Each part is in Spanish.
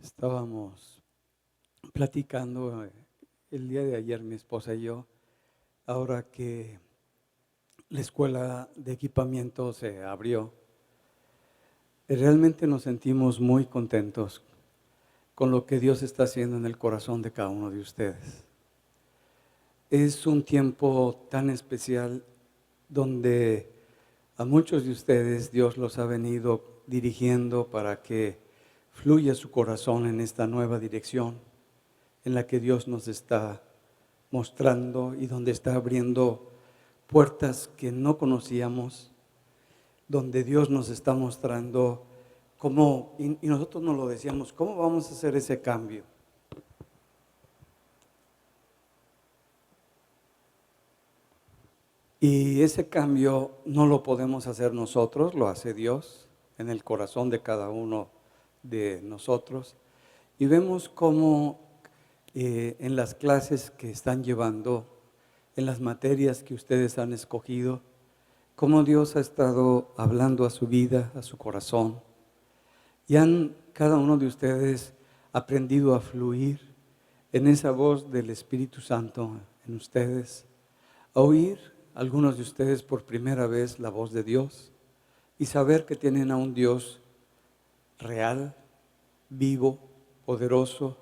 Estábamos platicando el día de ayer mi esposa y yo, ahora que la escuela de equipamiento se abrió, realmente nos sentimos muy contentos con lo que Dios está haciendo en el corazón de cada uno de ustedes. Es un tiempo tan especial donde a muchos de ustedes Dios los ha venido dirigiendo para que fluya su corazón en esta nueva dirección en la que Dios nos está mostrando y donde está abriendo puertas que no conocíamos, donde Dios nos está mostrando cómo, y nosotros nos lo decíamos, ¿cómo vamos a hacer ese cambio? Y ese cambio no lo podemos hacer nosotros, lo hace Dios en el corazón de cada uno de nosotros. Y vemos cómo en las clases que están llevando, en las materias que ustedes han escogido, cómo Dios ha estado hablando a su vida, a su corazón. Y han cada uno de ustedes aprendido a fluir en esa voz del Espíritu Santo en ustedes, a oír algunos de ustedes por primera vez la voz de Dios y saber que tienen a un Dios real, vivo, poderoso,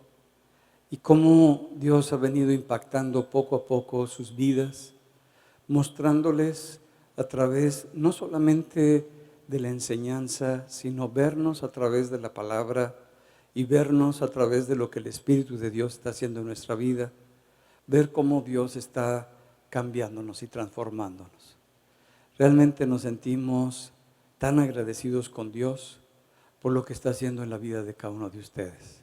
y cómo Dios ha venido impactando poco a poco sus vidas, mostrándoles a través no solamente de la enseñanza, sino vernos a través de la palabra y vernos a través de lo que el Espíritu de Dios está haciendo en nuestra vida, ver cómo Dios está cambiándonos y transformándonos. Realmente nos sentimos tan agradecidos con Dios por lo que está haciendo en la vida de cada uno de ustedes.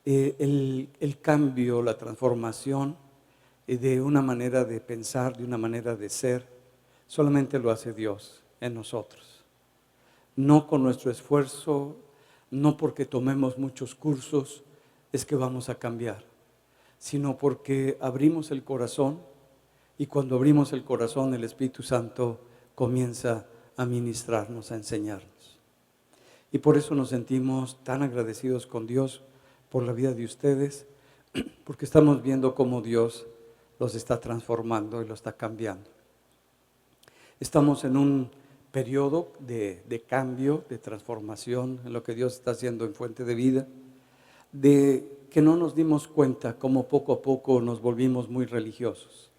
El cambio, la transformación de una manera de pensar, de una manera de ser, solamente lo hace Dios en nosotros. No con nuestro esfuerzo, no porque tomemos muchos cursos, es que vamos a cambiar, sino porque abrimos el corazón, y cuando abrimos el corazón, el Espíritu Santo comienza a ministrarnos, a enseñarnos. Y por eso nos sentimos tan agradecidos con Dios por la vida de ustedes, porque estamos viendo cómo Dios los está transformando y los está cambiando. Estamos en un periodo de cambio, de transformación en lo que Dios está haciendo en Fuente de Vida, de que no nos dimos cuenta cómo poco a poco nos volvimos muy religiosos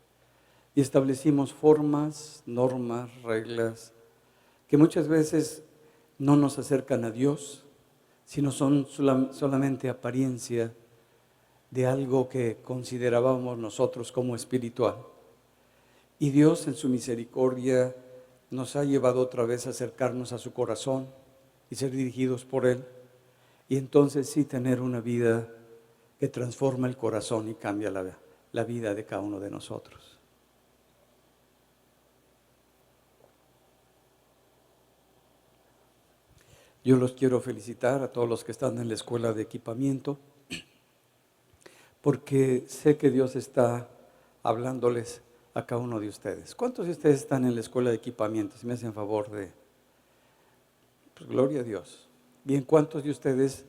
y establecimos formas, normas, reglas que muchas veces no nos acercan a Dios, sino son solamente apariencia de algo que considerábamos nosotros como espiritual. Y Dios en su misericordia nos ha llevado otra vez a acercarnos a su corazón y ser dirigidos por Él. Y entonces sí tener una vida que transforma el corazón y cambia la vida de cada uno de nosotros. Yo los quiero felicitar a todos los que están en la escuela de equipamiento, porque sé que Dios está hablándoles a cada uno de ustedes. ¿Cuántos de ustedes están en la escuela de equipamiento? Si me hacen favor de... Pues gloria a Dios. Bien, ¿cuántos de ustedes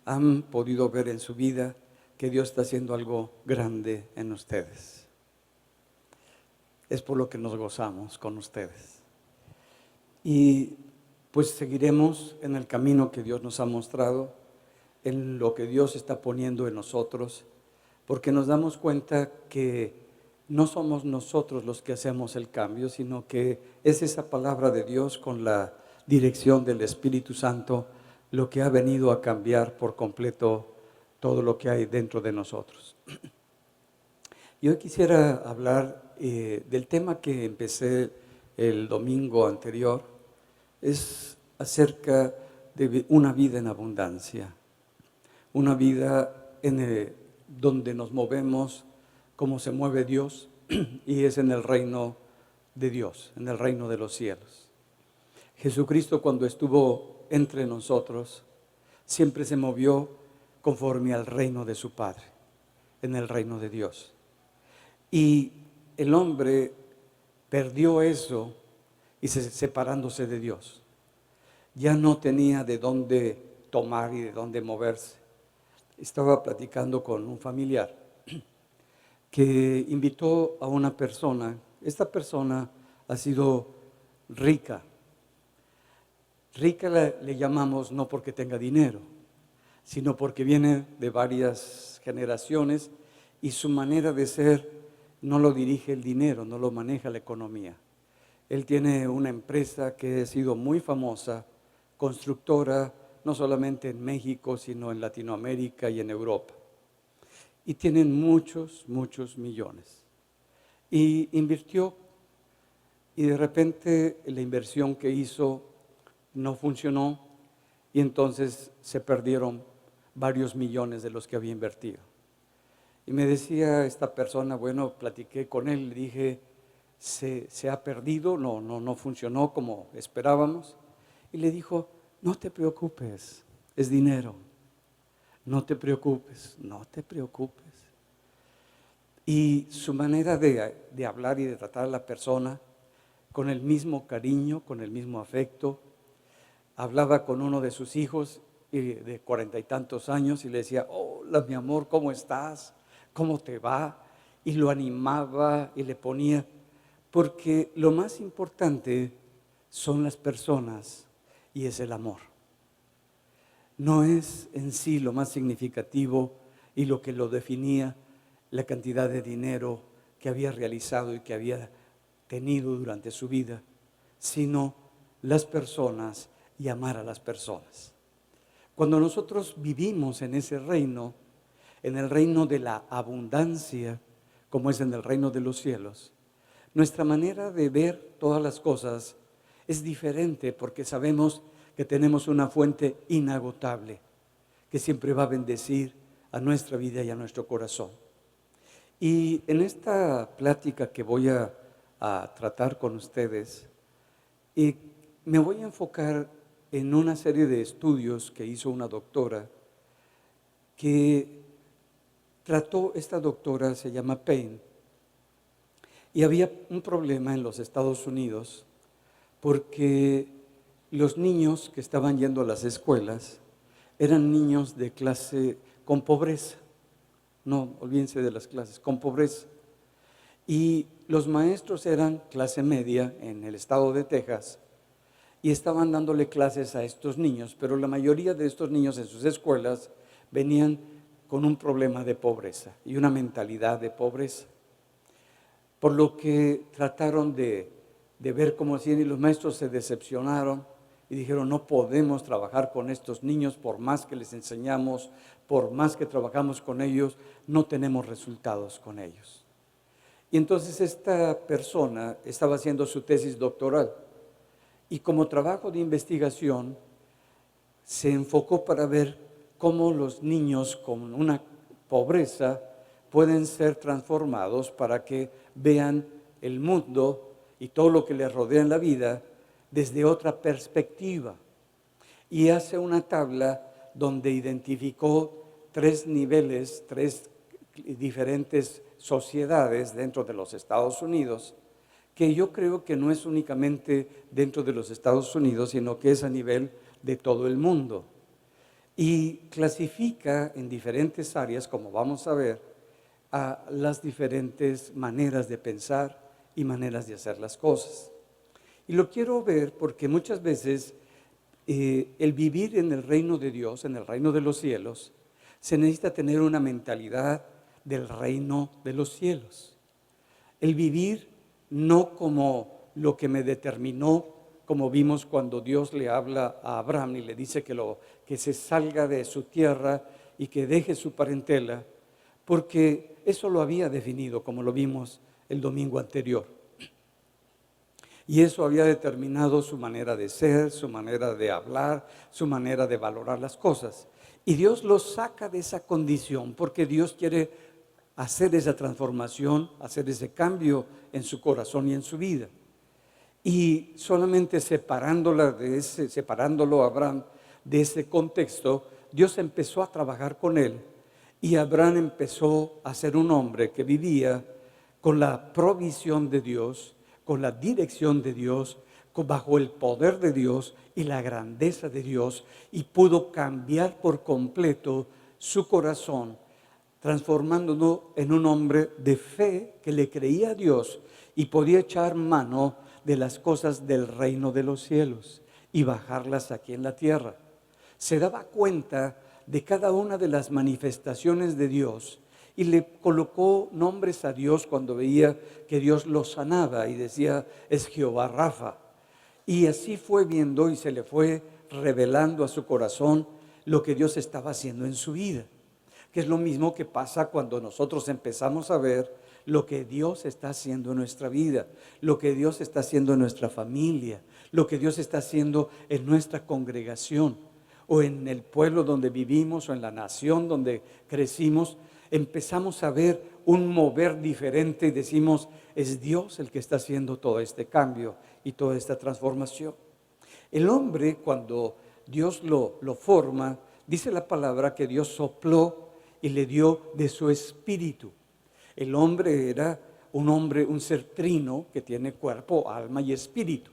han podido ver en su vida que Dios está haciendo algo grande en ustedes? Es por lo que nos gozamos con ustedes. Y pues seguiremos en el camino que Dios nos ha mostrado, en lo que Dios está poniendo en nosotros, porque nos damos cuenta que no somos nosotros los que hacemos el cambio, sino que es esa palabra de Dios con la dirección del Espíritu Santo lo que ha venido a cambiar por completo todo lo que hay dentro de nosotros. Y hoy quisiera hablar del tema que empecé el domingo anterior, es acerca de una vida en abundancia, una vida donde nos movemos como se mueve Dios, y es en el reino de Dios, en el reino de los cielos. Jesucristo, cuando estuvo entre nosotros, siempre se movió conforme al reino de su Padre, en el reino de Dios. Y el hombre perdió eso y separándose de Dios, ya no tenía de dónde tomar y de dónde moverse. estaba platicando con un familiar que invitó a una persona. Esta persona ha sido rica. Rica le llamamos no porque tenga dinero, sino porque viene de varias generaciones y su manera de ser no lo dirige el dinero, no lo maneja la economía. Él tiene una empresa que ha sido muy famosa, constructora, no solamente en México, sino en Latinoamérica y en Europa. Y tienen muchos, muchos millones. Y invirtió, y de repente la inversión que hizo no funcionó, y entonces se perdieron varios millones de los que había invertido. Y me decía esta persona, bueno, platiqué con él, le dije, se ha perdido, no funcionó como esperábamos. Y le dijo, no te preocupes, es dinero. No te preocupes, no te preocupes. Y su manera de hablar y de tratar a la persona, con el mismo cariño, con el mismo afecto, hablaba con uno de sus hijos de 40 y tantos años y le decía, hola mi amor, ¿cómo estás? ¿Cómo te va? Y lo animaba y le ponía, porque lo más importante son las personas y es el amor. No es en sí lo más significativo y lo que lo definía la cantidad de dinero que había realizado y que había tenido durante su vida, sino las personas y amar a las personas. Cuando nosotros vivimos en ese reino, en el reino de la abundancia, como es en el reino de los cielos, nuestra manera de ver todas las cosas es diferente porque sabemos que tenemos una fuente inagotable que siempre va a bendecir a nuestra vida y a nuestro corazón. Y en esta plática que voy a tratar con ustedes, me voy a enfocar en una serie de estudios que hizo una doctora que trató, esta doctora se llama Payne, y había un problema en los Estados Unidos porque los niños que estaban yendo a las escuelas eran niños de clase con pobreza, no, olvídense de las clases, con pobreza. Y los maestros eran clase media en el estado de Texas y estaban dándole clases a estos niños, pero la mayoría de estos niños en sus escuelas venían con un problema de pobreza y una mentalidad de pobreza. Por lo que trataron de ver cómo hacían y los maestros se decepcionaron y dijeron, no podemos trabajar con estos niños por más que les enseñamos, por más que trabajamos con ellos, no tenemos resultados con ellos. Y entonces esta persona estaba haciendo su tesis doctoral y como trabajo de investigación se enfocó para ver cómo los niños con una pobreza pueden ser transformados para que vean el mundo y todo lo que les rodea en la vida desde otra perspectiva. Y hace una tabla donde identificó 3 niveles, 3 diferentes sociedades dentro de los Estados Unidos, que yo creo que no es únicamente dentro de los Estados Unidos, sino que es a nivel de todo el mundo. Y clasifica en diferentes áreas, como vamos a ver, a las diferentes maneras de pensar y maneras de hacer las cosas. Y lo quiero ver porque muchas veces el vivir en el reino de Dios, en el reino de los cielos, se necesita tener una mentalidad del reino de los cielos. El vivir no como lo que me determinó, como vimos cuando Dios le habla a Abraham y le dice que se salga de su tierra y que deje su parentela, porque eso lo había definido, como lo vimos el domingo anterior. Y eso había determinado su manera de ser, su manera de hablar, su manera de valorar las cosas. Y Dios los saca de esa condición porque Dios quiere hacer esa transformación, hacer ese cambio en su corazón y en su vida. Y solamente separándolo a Abraham de ese contexto, Dios empezó a trabajar con él. Y Abraham empezó a ser un hombre que vivía con la provisión de Dios, con la dirección de Dios, bajo el poder de Dios y la grandeza de Dios, y pudo cambiar por completo su corazón, transformándolo en un hombre de fe que le creía a Dios y podía echar mano de las cosas del reino de los cielos y bajarlas aquí en la tierra. Se daba cuenta de cada una de las manifestaciones de Dios y le colocó nombres a Dios cuando veía que Dios lo sanaba y decía, es Jehová Rafa. Y así fue viendo y se le fue revelando a su corazón lo que Dios estaba haciendo en su vida, que es lo mismo que pasa cuando nosotros empezamos a ver lo que Dios está haciendo en nuestra vida, lo que Dios está haciendo en nuestra familia, lo que Dios está haciendo en nuestra congregación o en el pueblo donde vivimos o en la nación donde crecimos. Empezamos a ver un mover diferente y decimos, es Dios el que está haciendo todo este cambio y toda esta transformación. El hombre, cuando Dios lo forma, dice la palabra que Dios sopló y le dio de su espíritu. El hombre era un ser trino que tiene cuerpo, alma y espíritu.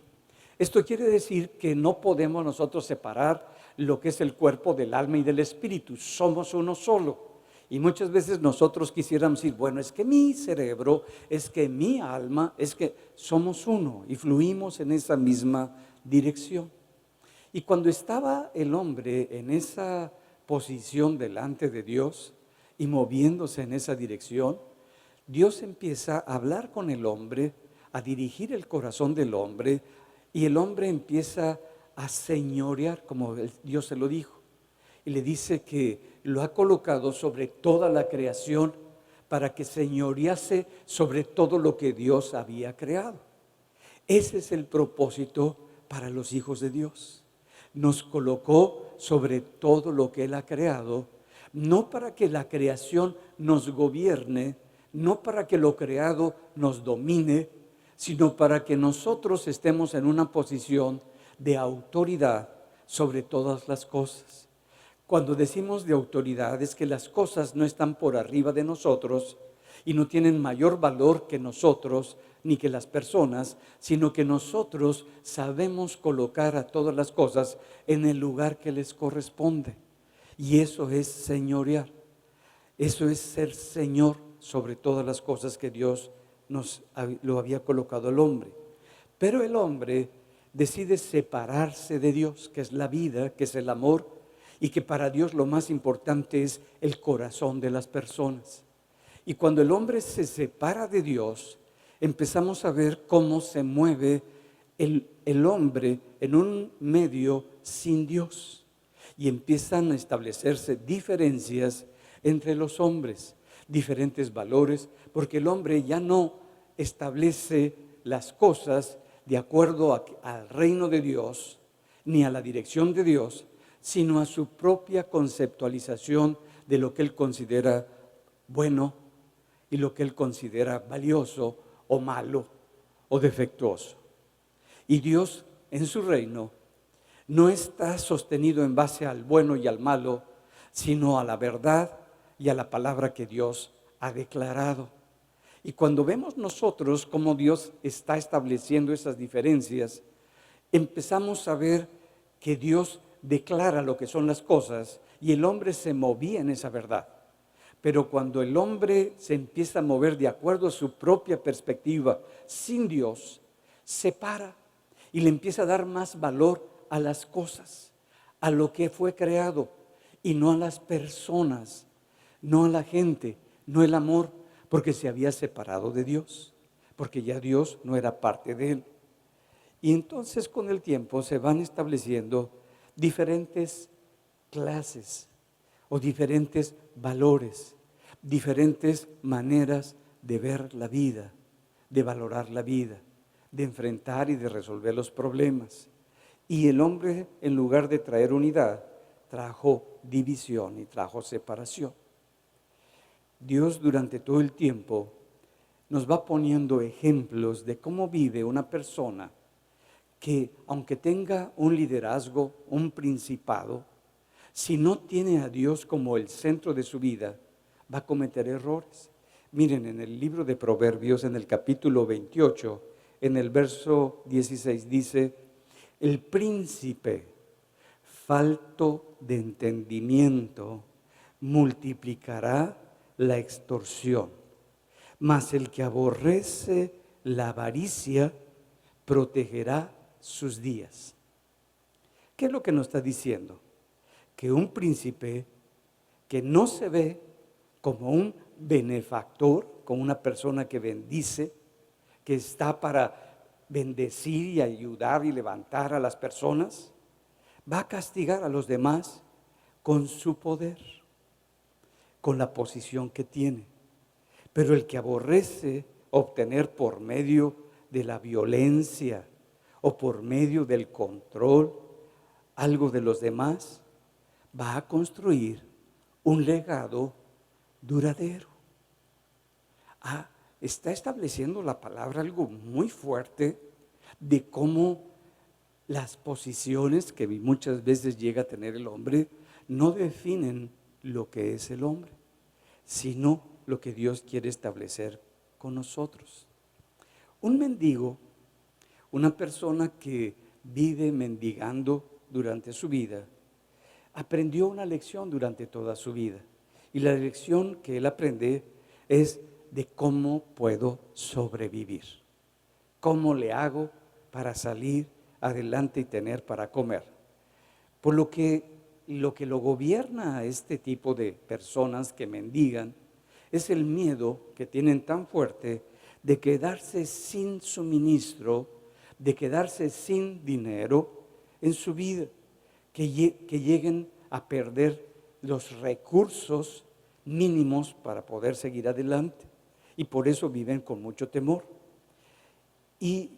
Esto quiere decir que no podemos nosotros separar lo que es el cuerpo del alma y del espíritu. Somos uno solo. Y muchas veces nosotros quisiéramos decir, bueno, es que mi cerebro, es que mi alma, es que somos uno y fluimos en esa misma dirección. Y cuando estaba el hombre en esa posición delante de Dios y moviéndose en esa dirección, Dios empieza a hablar con el hombre, a dirigir el corazón del hombre, y el hombre empieza a señorear, como Dios se lo dijo. Y le dice que lo ha colocado sobre toda la creación para que señorease sobre todo lo que Dios había creado. Ese es el propósito para los hijos de Dios. Nos colocó sobre todo lo que Él ha creado, no para que la creación nos gobierne, no para que lo creado nos domine, sino para que nosotros estemos en una posición de autoridad sobre todas las cosas. Cuando decimos de autoridad es que las cosas no están por arriba de nosotros y no tienen mayor valor que nosotros ni que las personas, sino que nosotros sabemos colocar a todas las cosas en el lugar que les corresponde. Y eso es señorear, eso es ser Señor sobre todas las cosas que Dios lo había colocado al hombre. Pero el hombre decide separarse de Dios, que es la vida, que es el amor, y que para Dios lo más importante es el corazón de las personas. Y cuando el hombre se separa de Dios, empezamos a ver cómo se mueve el hombre en un medio sin Dios. Y empiezan a establecerse diferencias entre los hombres, diferentes valores, porque el hombre ya no establece las cosas de acuerdo al reino de Dios, ni a la dirección de Dios, sino a su propia conceptualización de lo que él considera bueno y lo que él considera valioso o malo o defectuoso. Y Dios en su reino no está sostenido en base al bueno y al malo, sino a la verdad y a la palabra que Dios ha declarado. Y cuando vemos nosotros cómo Dios está estableciendo esas diferencias, empezamos a ver que Dios declara lo que son las cosas y el hombre se movía en esa verdad. Pero cuando el hombre se empieza a mover de acuerdo a su propia perspectiva, sin Dios, se para y le empieza a dar más valor a las cosas, a lo que fue creado y no a las personas, no a la gente, no el amor, porque se había separado de Dios, porque ya Dios no era parte de él. Y entonces con el tiempo se van estableciendo diferentes clases o diferentes valores, diferentes maneras de ver la vida, de valorar la vida, de enfrentar y de resolver los problemas. Y el hombre, en lugar de traer unidad, trajo división y trajo separación. Dios durante todo el tiempo nos va poniendo ejemplos de cómo vive una persona que, aunque tenga un liderazgo, un principado, si no tiene a Dios como el centro de su vida, va a cometer errores. Miren, en el libro de Proverbios, en el capítulo 28, en el verso 16 dice: el príncipe falto de entendimiento multiplicará la extorsión, mas el que aborrece la avaricia protegerá sus días. ¿Qué es lo que nos está diciendo? Que un príncipe que no se ve como un benefactor, como una persona que bendice, que está para bendecir y ayudar y levantar a las personas, va a castigar a los demás con su poder, con la posición que tiene. Pero el que aborrece obtener por medio de la violencia o por medio del control algo de los demás, va a construir un legado duradero. Está estableciendo la palabra algo muy fuerte de cómo las posiciones que muchas veces llega a tener el hombre no definen lo que es el hombre, sino lo que Dios quiere establecer con nosotros. Un mendigo, una persona que vive mendigando durante su vida, aprendió una lección durante toda su vida. Y la lección que él aprende es de cómo puedo sobrevivir. ¿Cómo le hago para salir adelante y tener para comer? Por lo que lo gobierna a este tipo de personas que mendigan es el miedo que tienen tan fuerte de quedarse sin suministro, de quedarse sin dinero en su vida, que lleguen a perder los recursos mínimos para poder seguir adelante. Y por eso viven con mucho temor. Y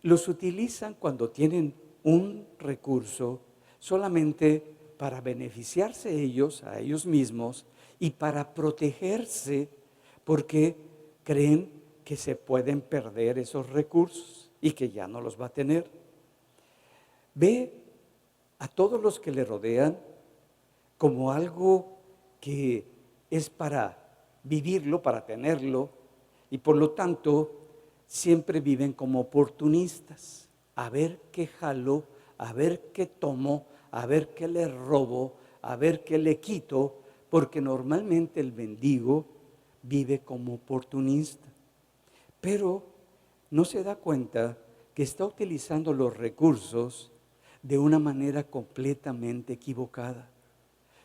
los utilizan cuando tienen un recurso solamente para beneficiarse ellos, a ellos mismos, y para protegerse, porque creen que se pueden perder esos recursos y que ya no los va a tener. Ve a todos los que le rodean como algo que es para vivirlo, para tenerlo, y por lo tanto siempre viven como oportunistas. A ver qué jalo, a ver qué tomo, a ver qué le robo, a ver qué le quito, porque normalmente el mendigo vive como oportunista. Pero no se da cuenta que está utilizando los recursos de una manera completamente equivocada,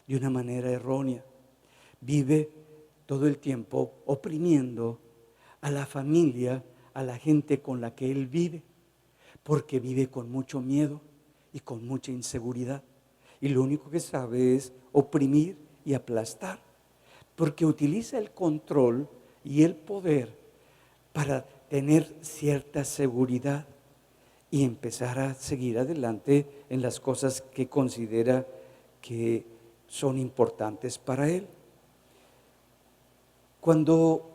de una manera errónea. Vive todo el tiempo oprimiendo a la familia, a la gente con la que él vive, porque vive con mucho miedo y con mucha inseguridad. Y lo único que sabe es oprimir y aplastar, porque utiliza el control y el poder para tener cierta seguridad y empezar a seguir adelante en las cosas que considera que son importantes para él. Cuando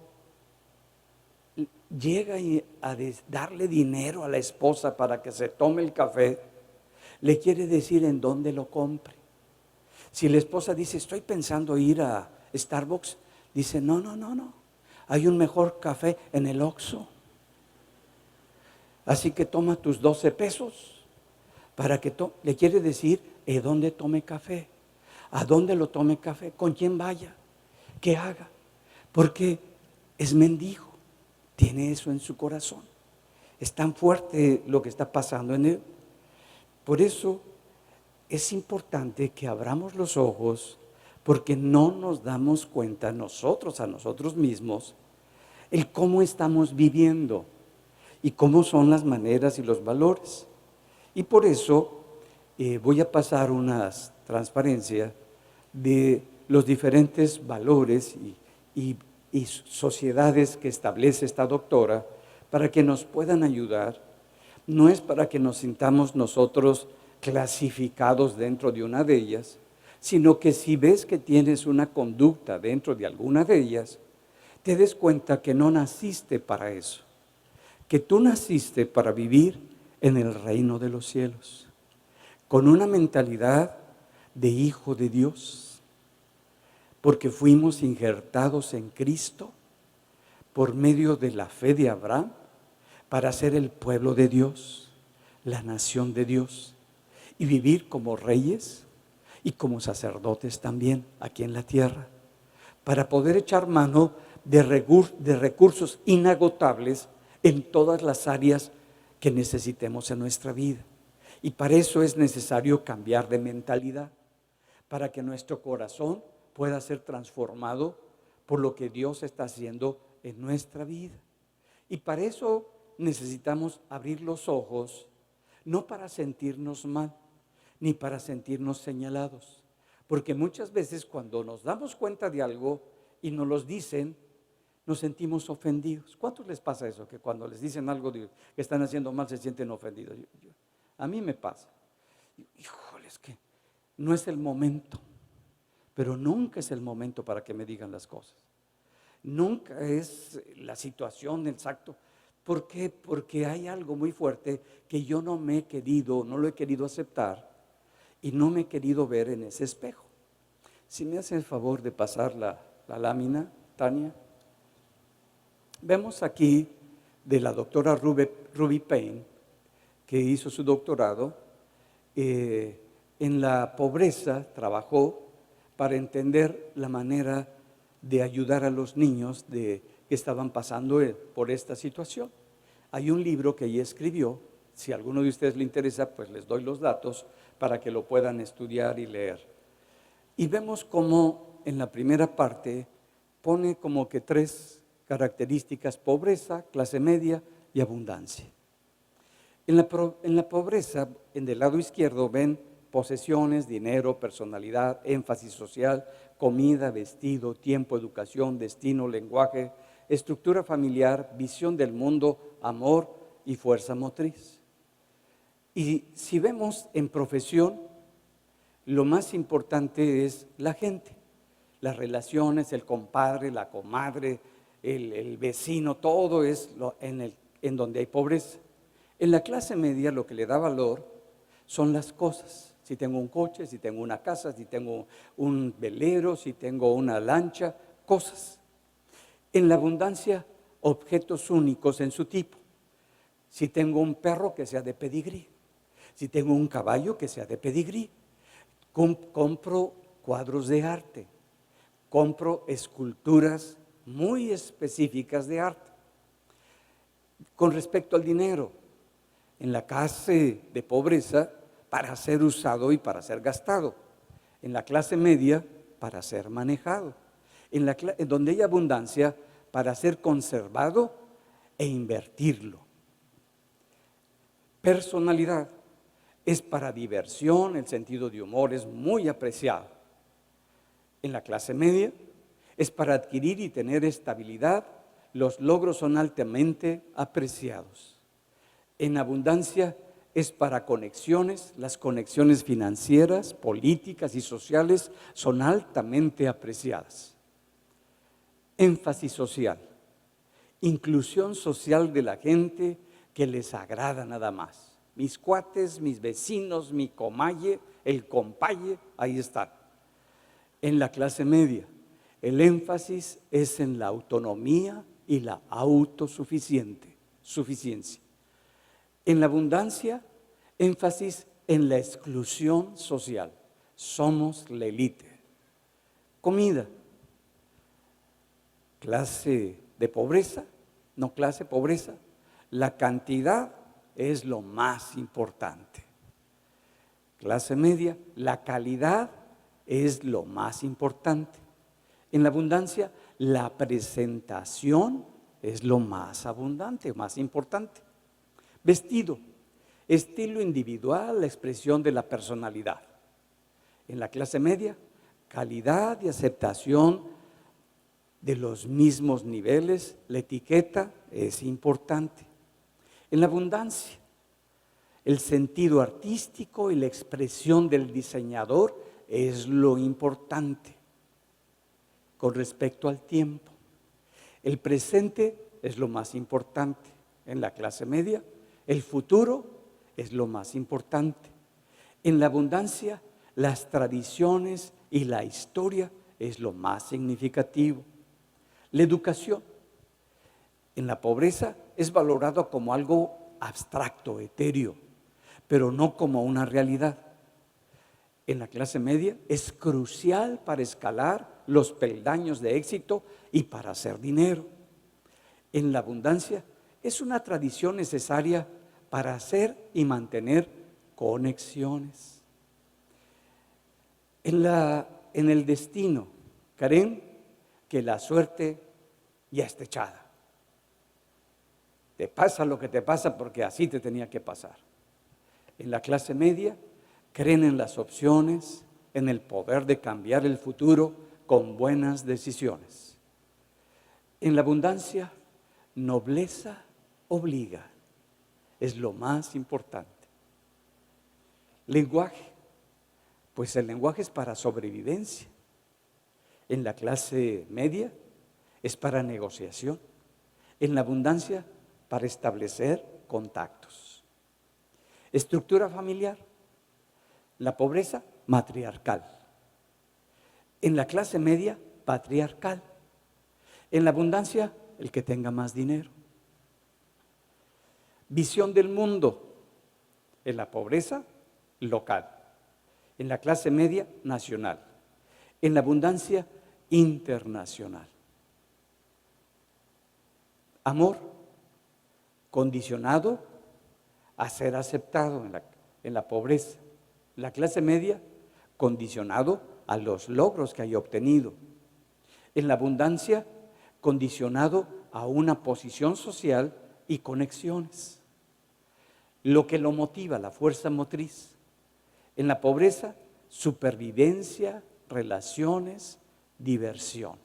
llega a darle dinero a la esposa para que se tome el café, le quiere decir en dónde lo compre. Si la esposa dice, estoy pensando ir a Starbucks, dice, no, hay un mejor café en el Oxxo. Así que toma tus 12 pesos para que le quiere decir en dónde tome café, a dónde lo tome café, con quién vaya, qué haga, porque es mendigo, tiene eso en su corazón. Es tan fuerte lo que está pasando en él. Por eso es importante que abramos los ojos, porque no nos damos cuenta a nosotros mismos, el cómo estamos viviendo y cómo son las maneras y los valores. Y por eso voy a pasar unas transparencias de los diferentes valores y sociedades que establece esta doctora para que nos puedan ayudar. No es para que nos sintamos nosotros clasificados dentro de una de ellas, sino que si ves que tienes una conducta dentro de alguna de ellas, te des cuenta que no naciste para eso, que tú naciste para vivir en el reino de los cielos, con una mentalidad de hijo de Dios, porque fuimos injertados en Cristo por medio de la fe de Abraham para ser el pueblo de Dios, la nación de Dios, y vivir como reyes y como sacerdotes también aquí en la tierra, para poder echar mano de recursos inagotables en todas las áreas que necesitemos en nuestra vida. Y para eso es necesario cambiar de mentalidad, para que nuestro corazón pueda ser transformado por lo que Dios está haciendo en nuestra vida. Y para eso necesitamos abrir los ojos, no para sentirnos mal, ni para sentirnos señalados. Porque muchas veces cuando nos damos cuenta de algo y nos los dicen, nos sentimos ofendidos. ¿Cuántos les pasa eso? Que cuando les dicen algo que están haciendo mal se sienten ofendidos. A mí me pasa. Híjole, es que no es el momento. Pero nunca es el momento para que me digan las cosas. Nunca es la situación exacta. ¿Por qué? Porque hay algo muy fuerte que yo no lo he querido aceptar y no me he querido ver en ese espejo. Si me hace el favor de pasar la lámina, Tania. Vemos aquí de la doctora Ruby Payne, que hizo su doctorado, en la pobreza trabajó para entender la manera de ayudar a los niños que estaban pasando por esta situación. Hay un libro que ella escribió, si a alguno de ustedes le interesa, pues les doy los datos para que lo puedan estudiar y leer. Y vemos cómo en la primera parte pone como que 3 características: pobreza, clase media y abundancia. En la pobreza, en el lado izquierdo ven posesiones, dinero, personalidad, énfasis social, comida, vestido, tiempo, educación, destino, lenguaje, estructura familiar, visión del mundo, amor y fuerza motriz. Y si vemos en profesión, lo más importante es la gente, las relaciones, el compadre, la comadre, el vecino, todo es en donde hay pobreza. En la clase media lo que le da valor son las cosas. Si tengo un coche, si tengo una casa, si tengo un velero, si tengo una lancha, cosas. En la abundancia, objetos únicos en su tipo. Si tengo un perro, que sea de pedigrí. Si tengo un caballo, que sea de pedigrí. Compro cuadros de arte. Compro esculturas muy específicas de arte. Con respecto al dinero, en la clase de pobreza, para ser usado y para ser gastado. En la clase media, para ser manejado. En donde hay abundancia, para ser conservado e invertirlo. Personalidad es para diversión, el sentido de humor es muy apreciado. En la clase media es para adquirir y tener estabilidad, los logros son altamente apreciados. En abundancia es para conexiones, las conexiones financieras, políticas y sociales son altamente apreciadas. Énfasis social, inclusión social de la gente que les agrada nada más. Mis cuates, mis vecinos, mi comalle, el compaye, ahí están. En la clase media, el énfasis es en la autonomía y la autosuficiencia. En la abundancia, énfasis en la exclusión social. Somos la élite. Comida. Clase de pobreza, no clase pobreza. La cantidad es lo más importante. Clase media, la calidad es lo más importante. En la abundancia, la presentación es lo más abundante, más importante. Vestido, estilo individual, la expresión de la personalidad. En la clase media, calidad y aceptación de los mismos niveles, la etiqueta es importante. En la abundancia, el sentido artístico y la expresión del diseñador es lo importante. Con respecto al tiempo, el presente es lo más importante. En la clase media, el futuro es lo más importante. En la abundancia, las tradiciones y la historia es lo más significativo. La educación, en la pobreza, es valorado como algo abstracto, etéreo, pero no como una realidad. en la clase media es crucial para escalar los peldaños de éxito y para hacer dinero. En la abundancia es una tradición necesaria para hacer y mantener conexiones. En el destino, creen que la suerte ya está echada. Te pasa lo que te pasa porque así te tenía que pasar. En la clase media, creen en las opciones, en el poder de cambiar el futuro con buenas decisiones. En la abundancia, nobleza obliga, es lo más importante. Lenguaje, pues el lenguaje es para sobrevivencia. En la clase media es para negociación. En la abundancia, para establecer contactos. Estructura familiar, la pobreza matriarcal. En la clase media, patriarcal. En la abundancia, el que tenga más dinero. Visión del mundo, en la pobreza, local. En la clase media, nacional. En la abundancia, internacional. Amor, condicionado a ser aceptado en la pobreza. La clase media, condicionado a los logros que haya obtenido. En la abundancia, condicionado a una posición social y conexiones. Lo que lo motiva, la fuerza motriz. En la pobreza, supervivencia, relaciones, diversión.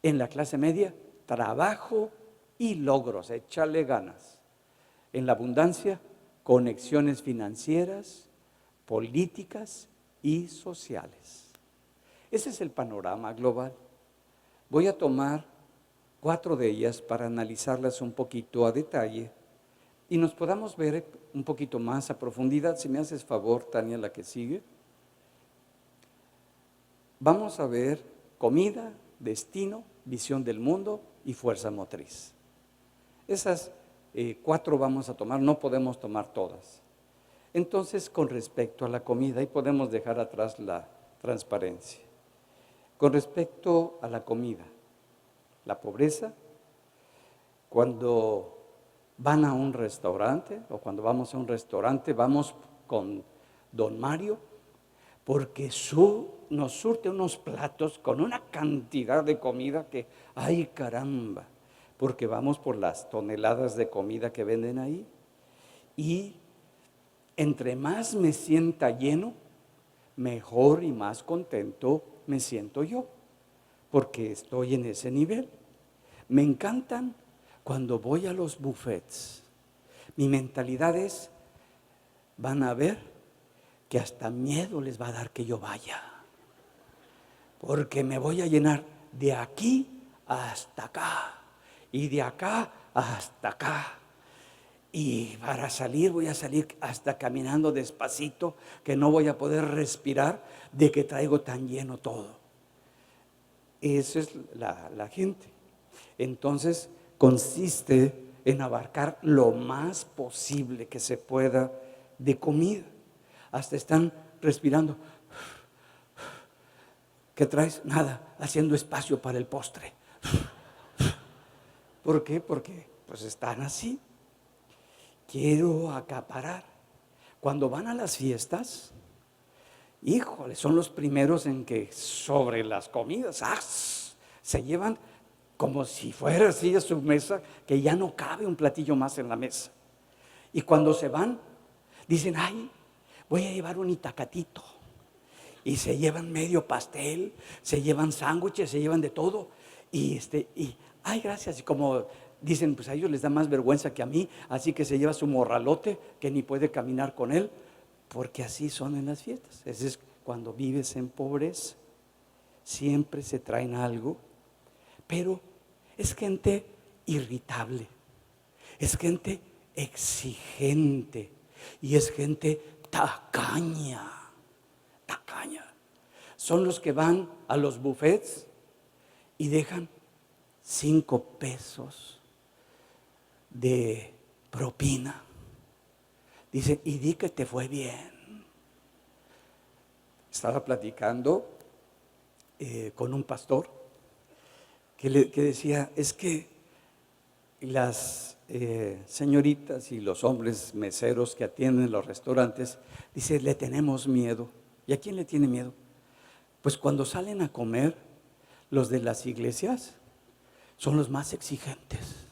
En la clase media, trabajo y logros, échale ganas. En la abundancia, conexiones financieras, políticas y sociales. Ese es el panorama global. Voy a tomar 4 de ellas para analizarlas un poquito a detalle y nos podamos ver un poquito más a profundidad. Si me haces favor, Tania, la que sigue. Vamos a ver comida, destino, visión del mundo y fuerza motriz. Esas 4 vamos a tomar, no podemos tomar todas. Entonces, con respecto a la comida, y podemos dejar atrás la transparencia. Con respecto a la comida, la pobreza, cuando van a un restaurante o cuando vamos a un restaurante, vamos con don Mario, porque nos surte unos platos con una cantidad de comida que, ¡ay caramba! Porque vamos por las toneladas de comida que venden ahí. Y entre más me sienta lleno, mejor y más contento me siento yo, porque estoy en ese nivel. Me encantan cuando voy a los buffets. Mi mentalidad es, van a ver que hasta miedo les va a dar que yo vaya, porque me voy a llenar de aquí hasta acá y de acá hasta acá. Y para salir voy a salir hasta caminando despacito, que no voy a poder respirar de que traigo tan lleno todo. Esa es la gente. Entonces consiste en abarcar lo más posible que se pueda de comida. Hasta están respirando. ¿Qué traes? Nada, haciendo espacio para el postre. ¿Por qué? Porque pues están así. Quiero acaparar. Cuando van a las fiestas, híjole, son los primeros en que sobre las comidas se llevan como si fuera así a su mesa, que ya no cabe un platillo más en la mesa. Y cuando se van, dicen, ay, voy a llevar un itacatito. Y se llevan medio pastel, se llevan sándwiches, se llevan de todo. Y ay, gracias. Y como dicen, pues a ellos les da más vergüenza que a mí, así que se lleva su morralote que ni puede caminar con él, porque así son en las fiestas. Ese es cuando vives en pobreza, siempre se traen algo, pero es gente irritable, es gente exigente y es gente tacaña. Son los que van a los buffets y dejan 5 pesos de propina. Dice, y di que te fue bien. Estaba platicando con un pastor que decía, es que las señoritas y los hombres meseros que atienden los restaurantes, dice, le tenemos miedo. ¿Y a quién le tiene miedo? Pues cuando salen a comer, los de las iglesias son los más exigentes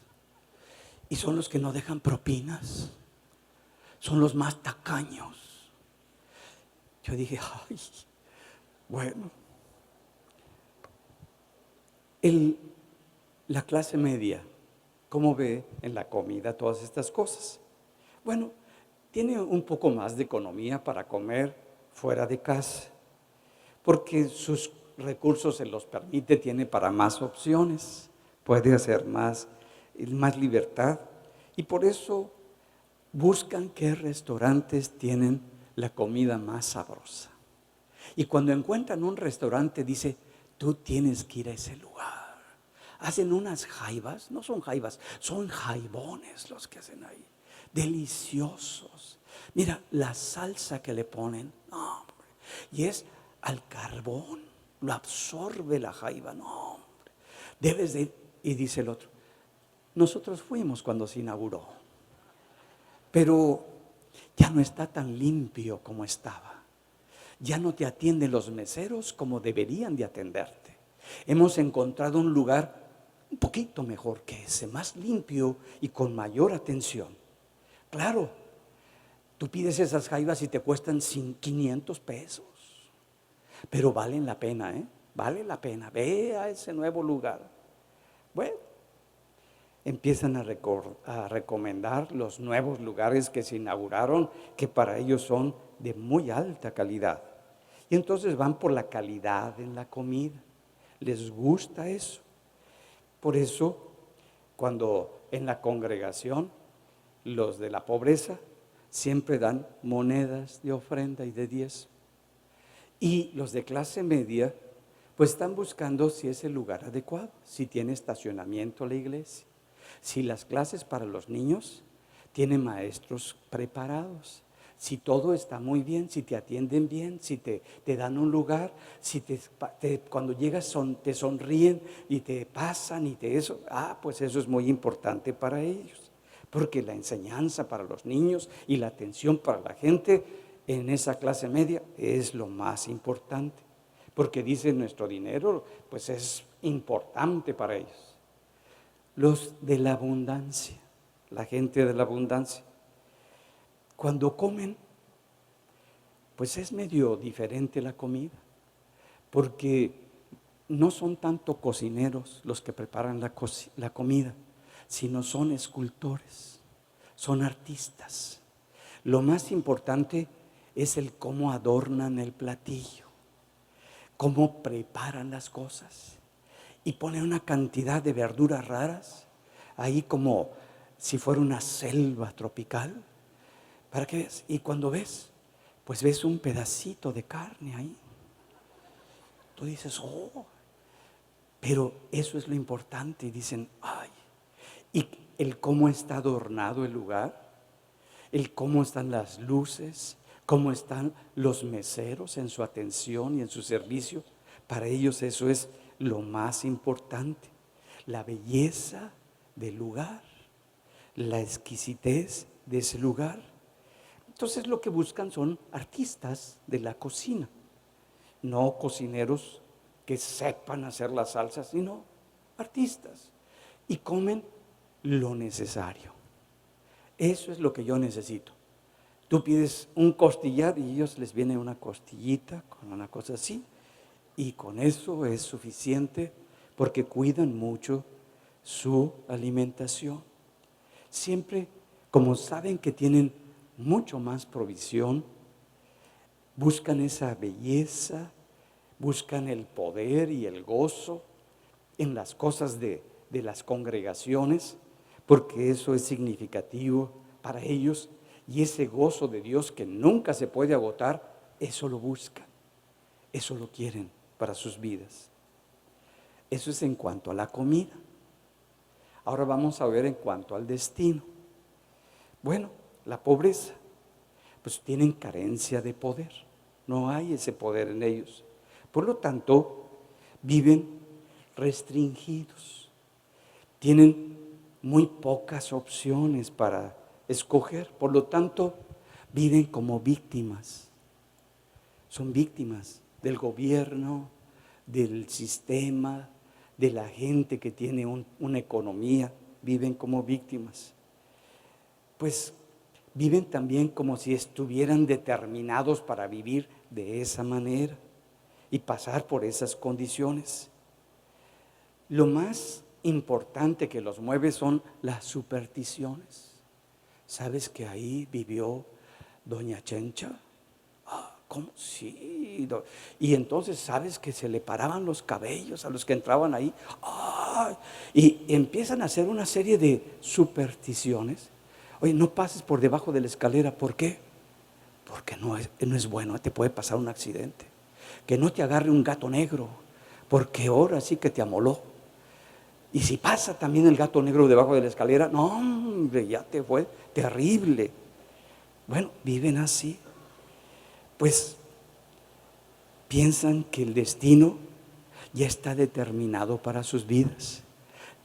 y son los que no dejan propinas, son los más tacaños. Yo dije, ay, bueno, la clase media, ¿cómo ve en la comida todas estas cosas? Bueno, tiene un poco más de economía para comer fuera de casa, porque sus recursos se los permite, tiene para más opciones, puede hacer más libertad, y por eso buscan qué restaurantes tienen la comida más sabrosa. Y cuando encuentran un restaurante, dice, tú tienes que ir a ese lugar. Hacen unas jaivas, no son jaivas, son jaibones los que hacen ahí, deliciosos. Mira, la salsa que le ponen, no, hombre, y es al carbón, lo absorbe la jaiba, no, hombre, debes de, y dice el otro, nosotros fuimos cuando se inauguró, pero ya no está tan limpio como estaba. Ya no te atienden los meseros como deberían de atenderte. Hemos encontrado un lugar un poquito mejor que ese, más limpio y con mayor atención. Claro, tú pides esas jaivas y te cuestan 500 pesos, pero valen la pena, vale la pena. Ve a ese nuevo lugar. Bueno, empiezan a recomendar los nuevos lugares que se inauguraron, que para ellos son de muy alta calidad. Y entonces van por la calidad en la comida. Les gusta eso. Por eso, cuando en la congregación, los de la pobreza siempre dan monedas de ofrenda y de diezmo. Y los de clase media, pues están buscando si es el lugar adecuado, si tiene estacionamiento la iglesia, si las clases para los niños tienen maestros preparados, si todo está muy bien, si te atienden bien, si te dan un lugar, si cuando llegas te sonríen y te pasan y eso, pues eso es muy importante para ellos, porque la enseñanza para los niños y la atención para la gente en esa clase media es lo más importante, porque dice nuestro dinero, pues es importante para ellos. Los de la abundancia, la gente de la abundancia, cuando comen, pues es medio diferente la comida, porque no son tanto cocineros los que preparan la comida, sino son escultores, son artistas. Lo más importante es el cómo adornan el platillo, cómo preparan las cosas y ponen una cantidad de verduras raras ahí como si fuera una selva tropical, para que veas. Y cuando ves, pues ves un pedacito de carne ahí. Tú dices, oh, pero eso es lo importante. Y dicen, ay, y el cómo está adornado el lugar, el cómo están las luces, cómo están los meseros en su atención y en su servicio. Para ellos eso es lo más importante. La belleza del lugar, la exquisitez de ese lugar. Entonces lo que buscan son artistas de la cocina, no cocineros que sepan hacer las salsas, sino artistas. Y comen lo necesario. Eso es lo que yo necesito. Tú pides un costillar y ellos les viene una costillita con una cosa así, y con eso es suficiente porque cuidan mucho su alimentación. Siempre, como saben que tienen mucho más provisión, buscan esa belleza, buscan el poder y el gozo en las cosas de las congregaciones, porque eso es significativo para ellos, y ese gozo de Dios que nunca se puede agotar, eso lo buscan, eso lo quieren para sus vidas. Eso es en cuanto a la comida. Ahora vamos a ver en cuanto al destino. Bueno, la pobreza, pues tienen carencia de poder. No hay ese poder en ellos. Por lo tanto, viven restringidos. Tienen muy pocas opciones para escoger. Por lo tanto, viven como víctimas. Son víctimas del gobierno, del sistema, de la gente que tiene una economía. Viven como víctimas. Pues viven también como si estuvieran determinados para vivir de esa manera y pasar por esas condiciones. Lo más importante que los mueve son las supersticiones. ¿Sabes que ahí vivió doña Chencha? ¿Cómo? Sí. Y entonces, ¿sabes que se le paraban los cabellos a los que entraban ahí? ¡Ay! Y empiezan a hacer una serie de supersticiones. Oye, no pases por debajo de la escalera. ¿Por qué? Porque no es bueno, te puede pasar un accidente. Que no te agarre un gato negro, porque ahora sí que te amoló. Y si pasa también el gato negro debajo de la escalera, no, hombre, ya te fue terrible. Bueno, viven así. Pues piensan que el destino ya está determinado para sus vidas,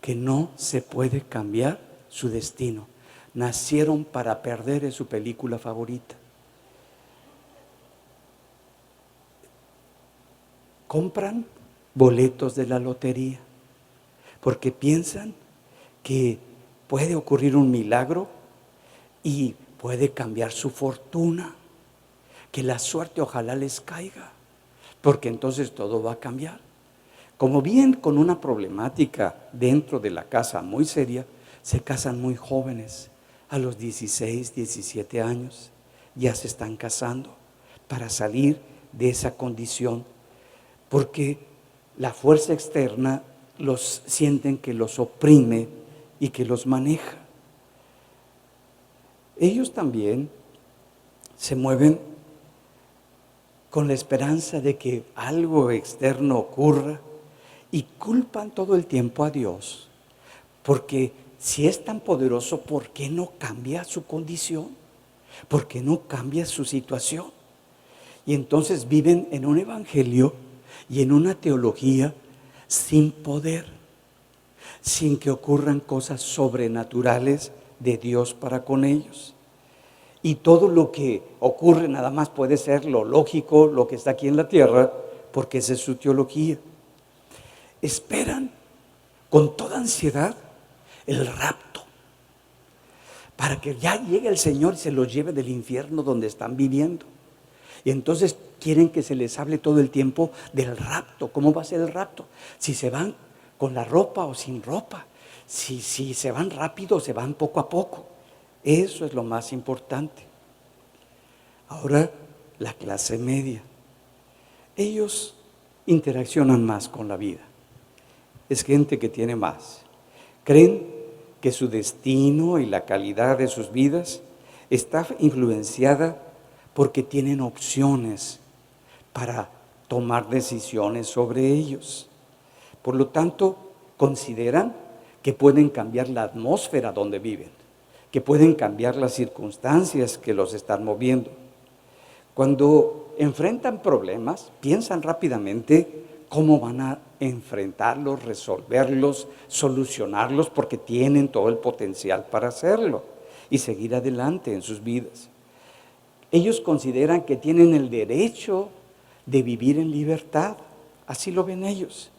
que no se puede cambiar su destino. Nacieron para perder, es su película favorita. Compran boletos de la lotería porque piensan que puede ocurrir un milagro y puede cambiar su fortuna, que la suerte ojalá les caiga, porque entonces todo va a cambiar. Como bien con una problemática dentro de la casa muy seria, se casan muy jóvenes, a los 16, 17 años, ya se están casando para salir de esa condición, porque la fuerza externa los sienten que los oprime y que los maneja. Ellos también se mueven con la esperanza de que algo externo ocurra y culpan todo el tiempo a Dios, porque si es tan poderoso, ¿por qué no cambia su condición? ¿Por qué no cambia su situación? Y entonces viven en un evangelio y en una teología sin poder, sin que ocurran cosas sobrenaturales de Dios para con ellos. Y todo lo que ocurre nada más puede ser lo lógico, lo que está aquí en la tierra, porque esa es su teología. Esperan con toda ansiedad el rapto, para que ya llegue el Señor y se los lleve del infierno donde están viviendo. Y entonces quieren que se les hable todo el tiempo del rapto. ¿Cómo va a ser el rapto? Si se van con la ropa o sin ropa, si se van rápido o se van poco a poco. Eso es lo más importante. Ahora, la clase media. Ellos interaccionan más con la vida. Es gente que tiene más. Creen que su destino y la calidad de sus vidas está influenciada porque tienen opciones para tomar decisiones sobre ellos. Por lo tanto, consideran que pueden cambiar la atmósfera donde viven, que pueden cambiar las circunstancias que los están moviendo. Cuando enfrentan problemas, piensan rápidamente cómo van a enfrentarlos, resolverlos, solucionarlos, porque tienen todo el potencial para hacerlo y seguir adelante en sus vidas. Ellos consideran que tienen el derecho de vivir en libertad, así lo ven ellos,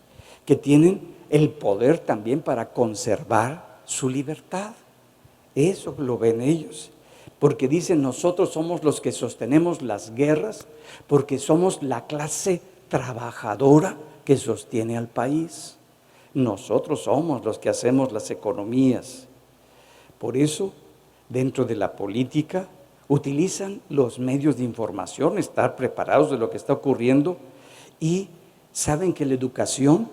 que tienen el poder también para conservar su libertad. Eso lo ven ellos, porque dicen: nosotros somos los que sostenemos las guerras, porque somos la clase trabajadora que sostiene al país. Nosotros somos los que hacemos las economías. Por eso, dentro de la política, utilizan los medios de información, estar preparados de lo que está ocurriendo, y saben que la educación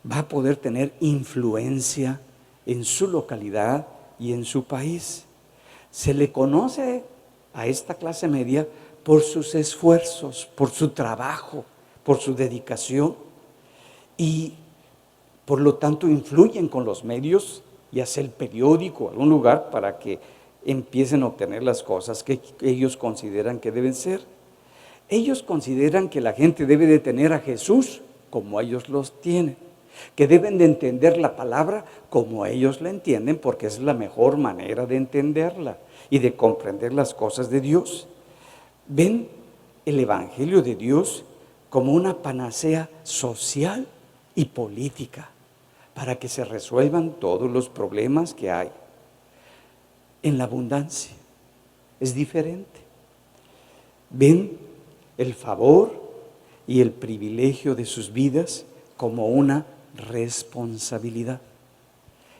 va a poder tener influencia en su localidad y en su país. Se le conoce a esta clase media por sus esfuerzos, por su trabajo, por su dedicación, y por lo tanto influyen con los medios, ya sea el periódico o algún lugar, para que empiecen a obtener las cosas que ellos consideran que deben ser. Ellos consideran que la gente debe de tener a Jesús como ellos los tienen, que deben de entender la palabra como ellos la entienden, porque es la mejor manera de entenderla y de comprender las cosas de Dios. Ven el Evangelio de Dios como una panacea social y política para que se resuelvan todos los problemas que hay. En la abundancia es diferente. Ven el favor y el privilegio de sus vidas como una responsabilidad.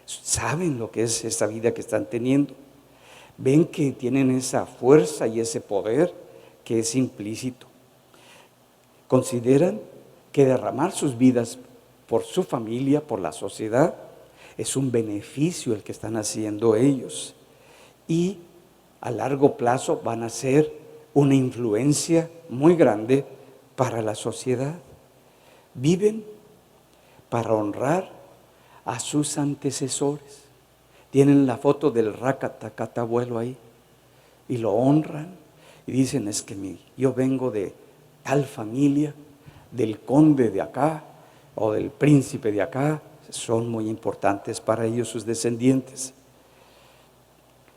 Saben lo que es esa vida que están teniendo. Ven que tienen esa fuerza y ese poder que es implícito. Consideran que derramar sus vidas por su familia, por la sociedad, es un beneficio el que están haciendo ellos. Y a largo plazo van a ser una influencia muy grande para la sociedad. Viven para honrar a sus antecesores. Tienen la foto del racatacatabuelo ahí y lo honran y dicen, es que yo vengo de tal familia, del conde de acá o del príncipe de acá. Son muy importantes para ellos sus descendientes.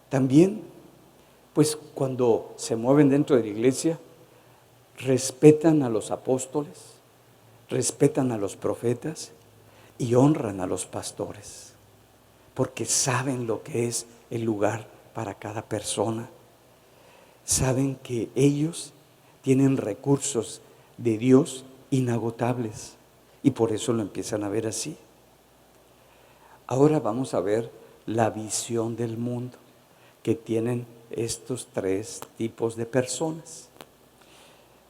También, pues cuando se mueven dentro de la iglesia, respetan a los apóstoles, respetan a los profetas y honran a los pastores, porque saben lo que es el lugar para cada persona. Saben que ellos tienen recursos de Dios inagotables y por eso lo empiezan a ver así. Ahora vamos a ver la visión del mundo que tienen estos tres tipos de personas.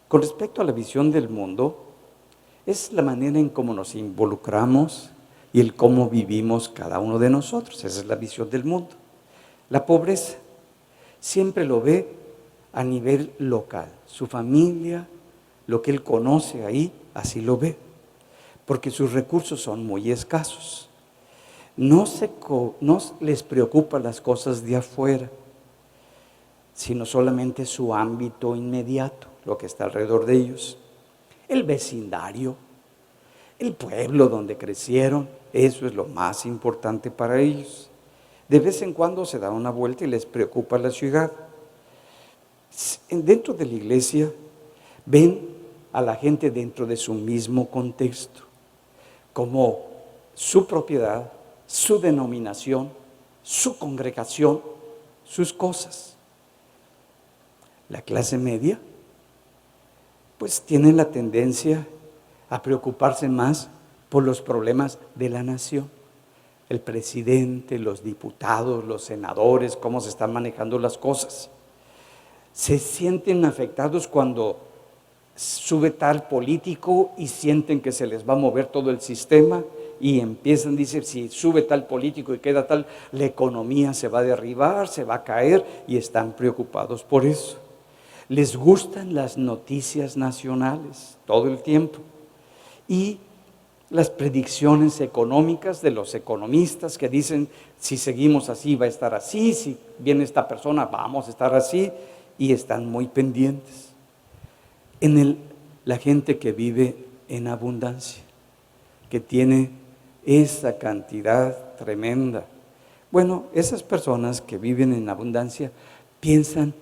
Con respecto a la visión del mundo, es la manera en cómo nos involucramos y el cómo vivimos cada uno de nosotros. Esa es la visión del mundo. La pobreza siempre lo ve a nivel local. Su familia, lo que él conoce ahí, así lo ve, porque sus recursos son muy escasos. No les preocupan las cosas de afuera, sino solamente su ámbito inmediato, lo que está alrededor de ellos. El vecindario, el pueblo donde crecieron, eso es lo más importante para ellos. De vez en cuando se da una vuelta y les preocupa la ciudad. Dentro de la iglesia ven a la gente dentro de su mismo contexto, como su propiedad, su denominación, su congregación, sus cosas. La clase media pues tiene la tendencia a preocuparse más por los problemas de la nación. El presidente, los diputados, los senadores, cómo se están manejando las cosas. Se sienten afectados cuando sube tal político y sienten que se les va a mover todo el sistema y empiezan, dicen, si sube tal político y queda tal, la economía se va a derribar, se va a caer y están preocupados por eso. Les gustan las noticias nacionales todo el tiempo y las predicciones económicas de los economistas que dicen, si seguimos así va a estar así, si viene esta persona vamos a estar así, y están muy pendientes. La gente que vive en abundancia, que tiene esa cantidad tremenda. Bueno, esas personas que viven en abundancia piensan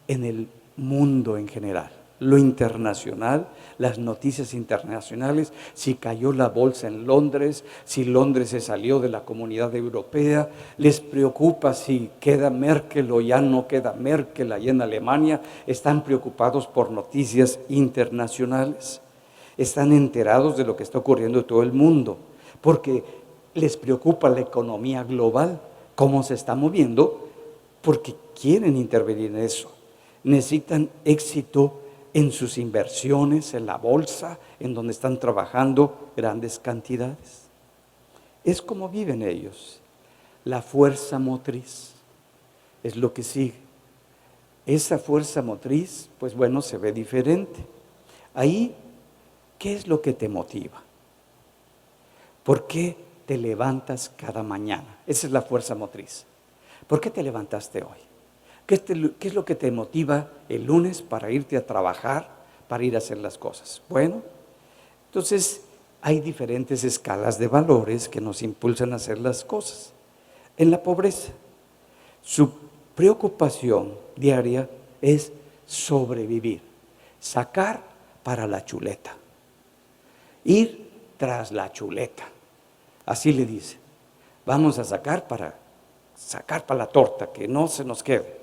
en el mundo en general, lo internacional, las noticias internacionales, si cayó la bolsa en Londres, si Londres se salió de la Comunidad Europea, les preocupa si queda Merkel o ya no queda Merkel allá en Alemania, están preocupados por noticias internacionales, están enterados de lo que está ocurriendo en todo el mundo, porque les preocupa la economía global, cómo se está moviendo, porque quieren intervenir en eso. Necesitan éxito en sus inversiones, en la bolsa, en donde están trabajando grandes cantidades. Es como viven ellos. La fuerza motriz es lo que sigue. Esa fuerza motriz, pues bueno, se ve diferente. Ahí, ¿qué es lo que te motiva? ¿Por qué te levantas cada mañana? Esa es la fuerza motriz. ¿Por qué te levantaste hoy? ¿Qué es lo que te motiva el lunes para irte a trabajar, para ir a hacer las cosas. Bueno, entonces hay diferentes escalas de valores que nos impulsan a hacer las cosas. En la pobreza, su preocupación diaria es sobrevivir, sacar para la chuleta, ir tras la chuleta. Así le dice, vamos a sacar para la torta, que no se nos quede.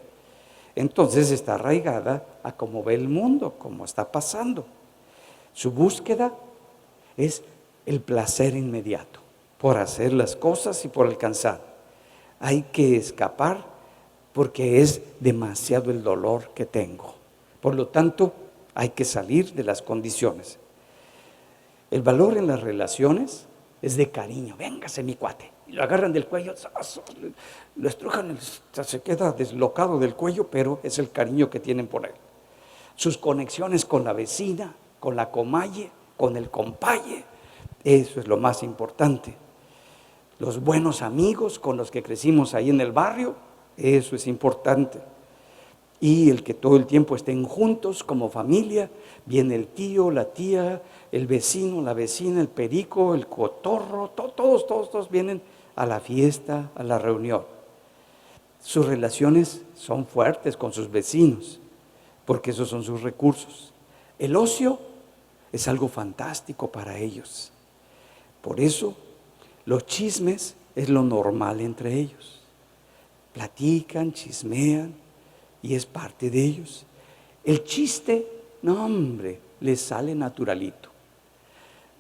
Entonces está arraigada a cómo ve el mundo, cómo está pasando. Su búsqueda es el placer inmediato, por hacer las cosas y por alcanzar. Hay que escapar porque es demasiado el dolor que tengo. Por lo tanto, hay que salir de las condiciones. El valor en las relaciones es de cariño. Véngase mi cuate. Y lo agarran del cuello, lo estrujan, se queda deslocado del cuello, pero es el cariño que tienen por él. Sus conexiones con la vecina, con la comalle, con el compaye, eso es lo más importante. Los buenos amigos con los que crecimos ahí en el barrio, eso es importante. Y el que todo el tiempo estén juntos como familia, viene el tío, la tía, el vecino, la vecina, el perico, el cotorro, todos vienen a la fiesta, a la reunión. Sus relaciones son fuertes con sus vecinos, porque esos son sus recursos. El ocio es algo fantástico para ellos. Por eso, los chismes es lo normal entre ellos. Platican, chismean y es parte de ellos. El chiste, no hombre, les sale naturalito.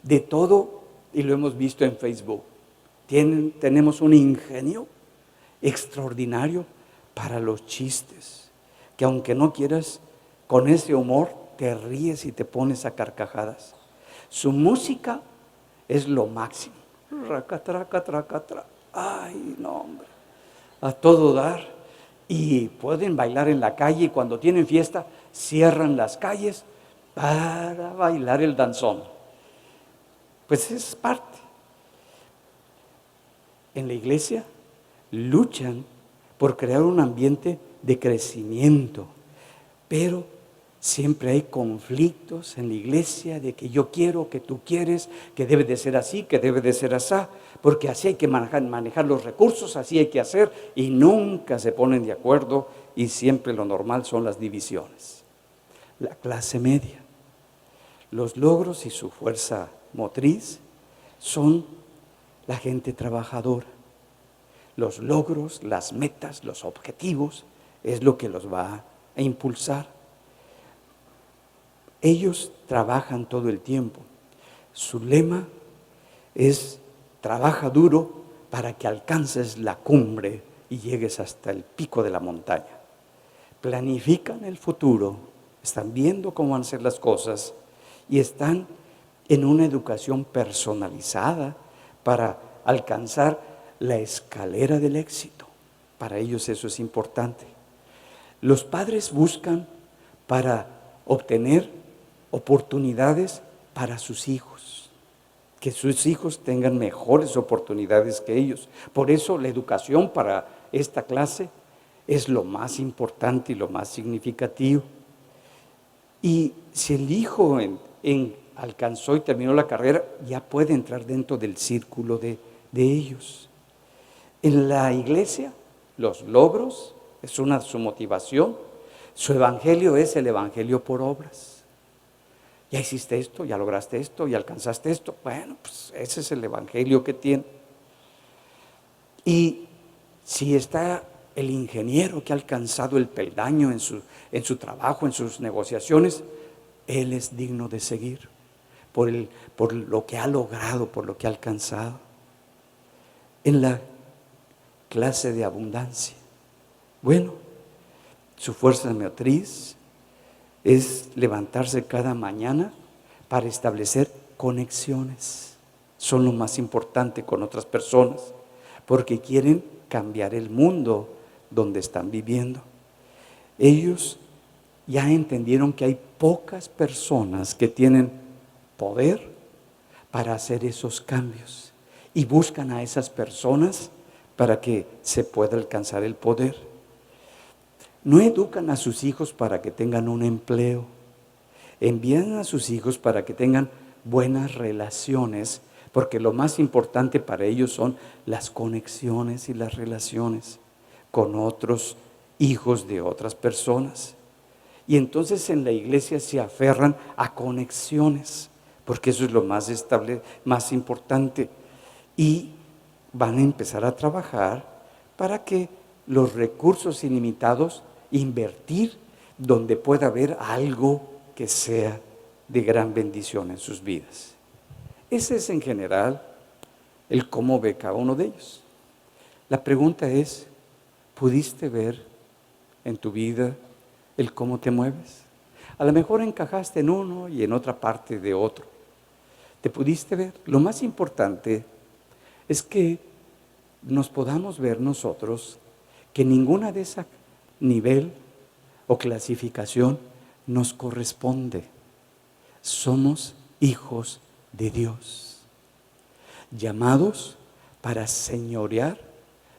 De todo, y lo hemos visto en Facebook, tenemos un ingenio extraordinario para los chistes, que aunque no quieras, con ese humor te ríes y te pones a carcajadas. Su música es lo máximo. Racatraca. Ay, no, hombre. A todo dar. Y pueden bailar en la calle y cuando tienen fiesta, cierran las calles para bailar el danzón. Pues es parte. En la iglesia luchan por crear un ambiente de crecimiento, pero siempre hay conflictos en la iglesia de que yo quiero, que tú quieres, que debe de ser así, que debe de ser así, porque así hay que manejar los recursos, así hay que hacer, y nunca se ponen de acuerdo y siempre lo normal son las divisiones. La clase media, los logros y su fuerza motriz son la gente trabajadora. Los logros, las metas, los objetivos es lo que los va a impulsar. Ellos trabajan todo el tiempo. Su lema es: trabaja duro para que alcances la cumbre y llegues hasta el pico de la montaña. Planifican el futuro, están viendo cómo van a ser las cosas y están en una educación personalizada para alcanzar la escalera del éxito. Para ellos eso es importante. Los padres buscan para obtener oportunidades para sus hijos, que sus hijos tengan mejores oportunidades que ellos. Por eso la educación para esta clase es lo más importante y lo más significativo. Y si el hijo alcanzó y terminó la carrera, ya puede entrar dentro del círculo de ellos. En la iglesia, los logros es su motivación. Su evangelio es el evangelio por obras. Ya hiciste esto, ya lograste esto, ya alcanzaste esto. Bueno, pues ese es el evangelio que tiene. Y si está el ingeniero que ha alcanzado el peldaño en su trabajo, en sus negociaciones, él es digno de seguir por lo que ha logrado, por lo que ha alcanzado. En la clase de abundancia, bueno, su fuerza motriz es levantarse cada mañana para establecer conexiones. Son lo más importante con otras personas, porque quieren cambiar el mundo donde están viviendo. Ellos ya entendieron que hay pocas personas que tienen poder para hacer esos cambios y buscan a esas personas para que se pueda alcanzar el poder. No educan a sus hijos para que tengan un empleo, envían a sus hijos para que tengan buenas relaciones, porque lo más importante para ellos son las conexiones y las relaciones con otros hijos de otras personas. Y entonces en la iglesia se aferran a conexiones, porque eso es lo más estable, más importante. Y van a empezar a trabajar para que los recursos ilimitados, invertir donde pueda haber algo que sea de gran bendición en sus vidas. Ese es en general el cómo ve cada uno de ellos. La pregunta es, ¿pudiste ver en tu vida el cómo te mueves? A lo mejor encajaste en uno y en otra parte de otro. ¿Te pudiste ver? Lo más importante es que nos podamos ver nosotros que ninguna de esa nivel o clasificación nos corresponde. Somos hijos de Dios, llamados para señorear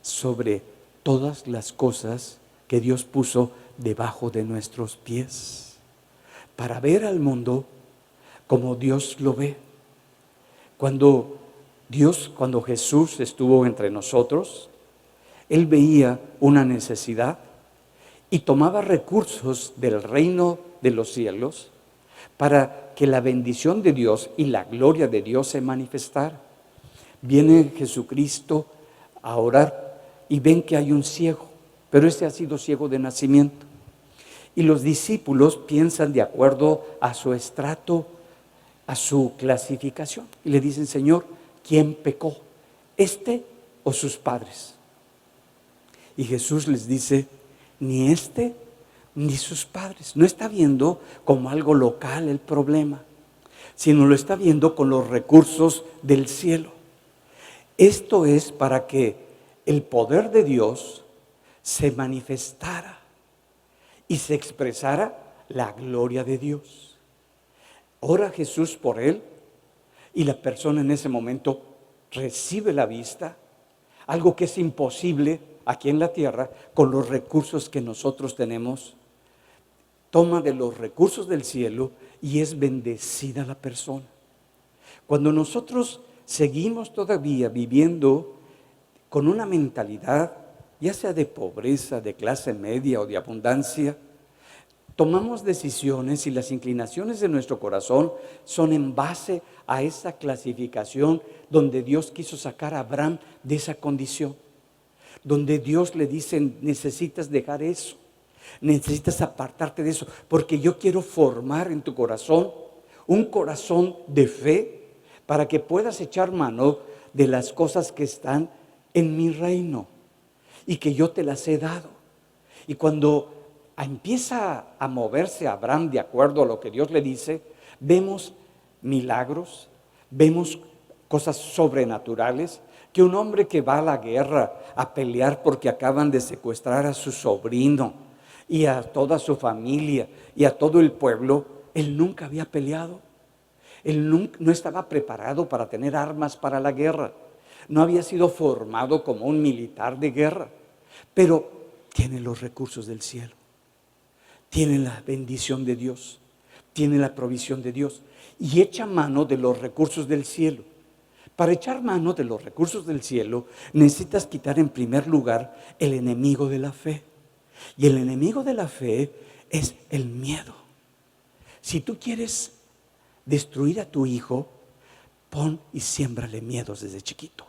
sobre todas las cosas que Dios puso debajo de nuestros pies, para ver al mundo como Dios lo ve. Cuando Jesús estuvo entre nosotros, Él veía una necesidad y tomaba recursos del reino de los cielos para que la bendición de Dios y la gloria de Dios se manifestara. Viene Jesucristo a orar y ven que hay un ciego, pero este ha sido ciego de nacimiento. Y los discípulos piensan de acuerdo a su estrato, a su clasificación. Y le dicen, Señor, ¿quién pecó? ¿Este o sus padres? Y Jesús les dice, ni este ni sus padres. No está viendo como algo local el problema, sino lo está viendo con los recursos del cielo. Esto es para que el poder de Dios se manifestara y se expresara la gloria de Dios. Ora Jesús por él y la persona en ese momento recibe la vista, algo que es imposible aquí en la tierra con los recursos que nosotros tenemos. Toma de los recursos del cielo y es bendecida la persona. Cuando nosotros seguimos todavía viviendo con una mentalidad, ya sea de pobreza, de clase media o de abundancia, tomamos decisiones y las inclinaciones de nuestro corazón son en base a esa clasificación donde Dios quiso sacar a Abraham de esa condición, donde Dios le dice, necesitas dejar eso, necesitas apartarte de eso, porque yo quiero formar en tu corazón un corazón de fe para que puedas echar mano de las cosas que están en mi reino y que yo te las he dado. Y cuando empieza a moverse Abraham de acuerdo a lo que Dios le dice, vemos milagros, vemos cosas sobrenaturales, que un hombre que va a la guerra a pelear porque acaban de secuestrar a su sobrino y a toda su familia y a todo el pueblo, él nunca había peleado. Él no estaba preparado para tener armas para la guerra. No había sido formado como un militar de guerra, pero tiene los recursos del cielo, tiene la bendición de Dios, tiene la provisión de Dios y echa mano de los recursos del cielo. Para echar mano de los recursos del cielo necesitas quitar en primer lugar el enemigo de la fe. Y el enemigo de la fe es el miedo. Si tú quieres destruir a tu hijo, pon y siémbrale miedos desde chiquito,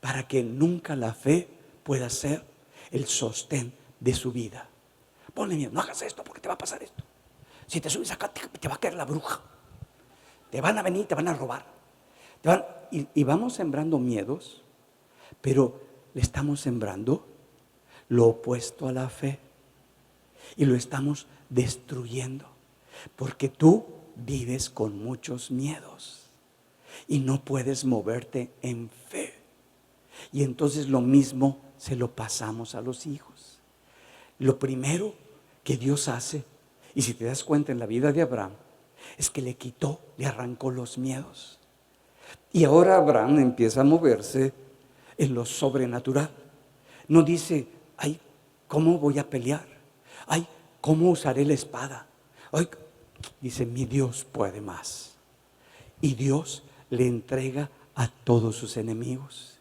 para que nunca la fe pueda ser el sostén de su vida. Ponle miedo, no hagas esto porque te va a pasar esto. Si te subes acá te va a caer la bruja. Te van a venir, te van a robar. Y vamos sembrando miedos, pero le estamos sembrando lo opuesto a la fe y lo estamos destruyendo, porque tú vives con muchos miedos y no puedes moverte en fe. Y entonces lo mismo se lo pasamos a los hijos. Lo primero que Dios hace, y si te das cuenta en la vida de Abraham, es que le quitó, le arrancó los miedos. Y ahora Abraham empieza a moverse en lo sobrenatural. No dice, ay, ¿cómo voy a pelear? Ay, ¿cómo usaré la espada? Ay, dice, mi Dios puede más. Y Dios le entrega a todos sus enemigos.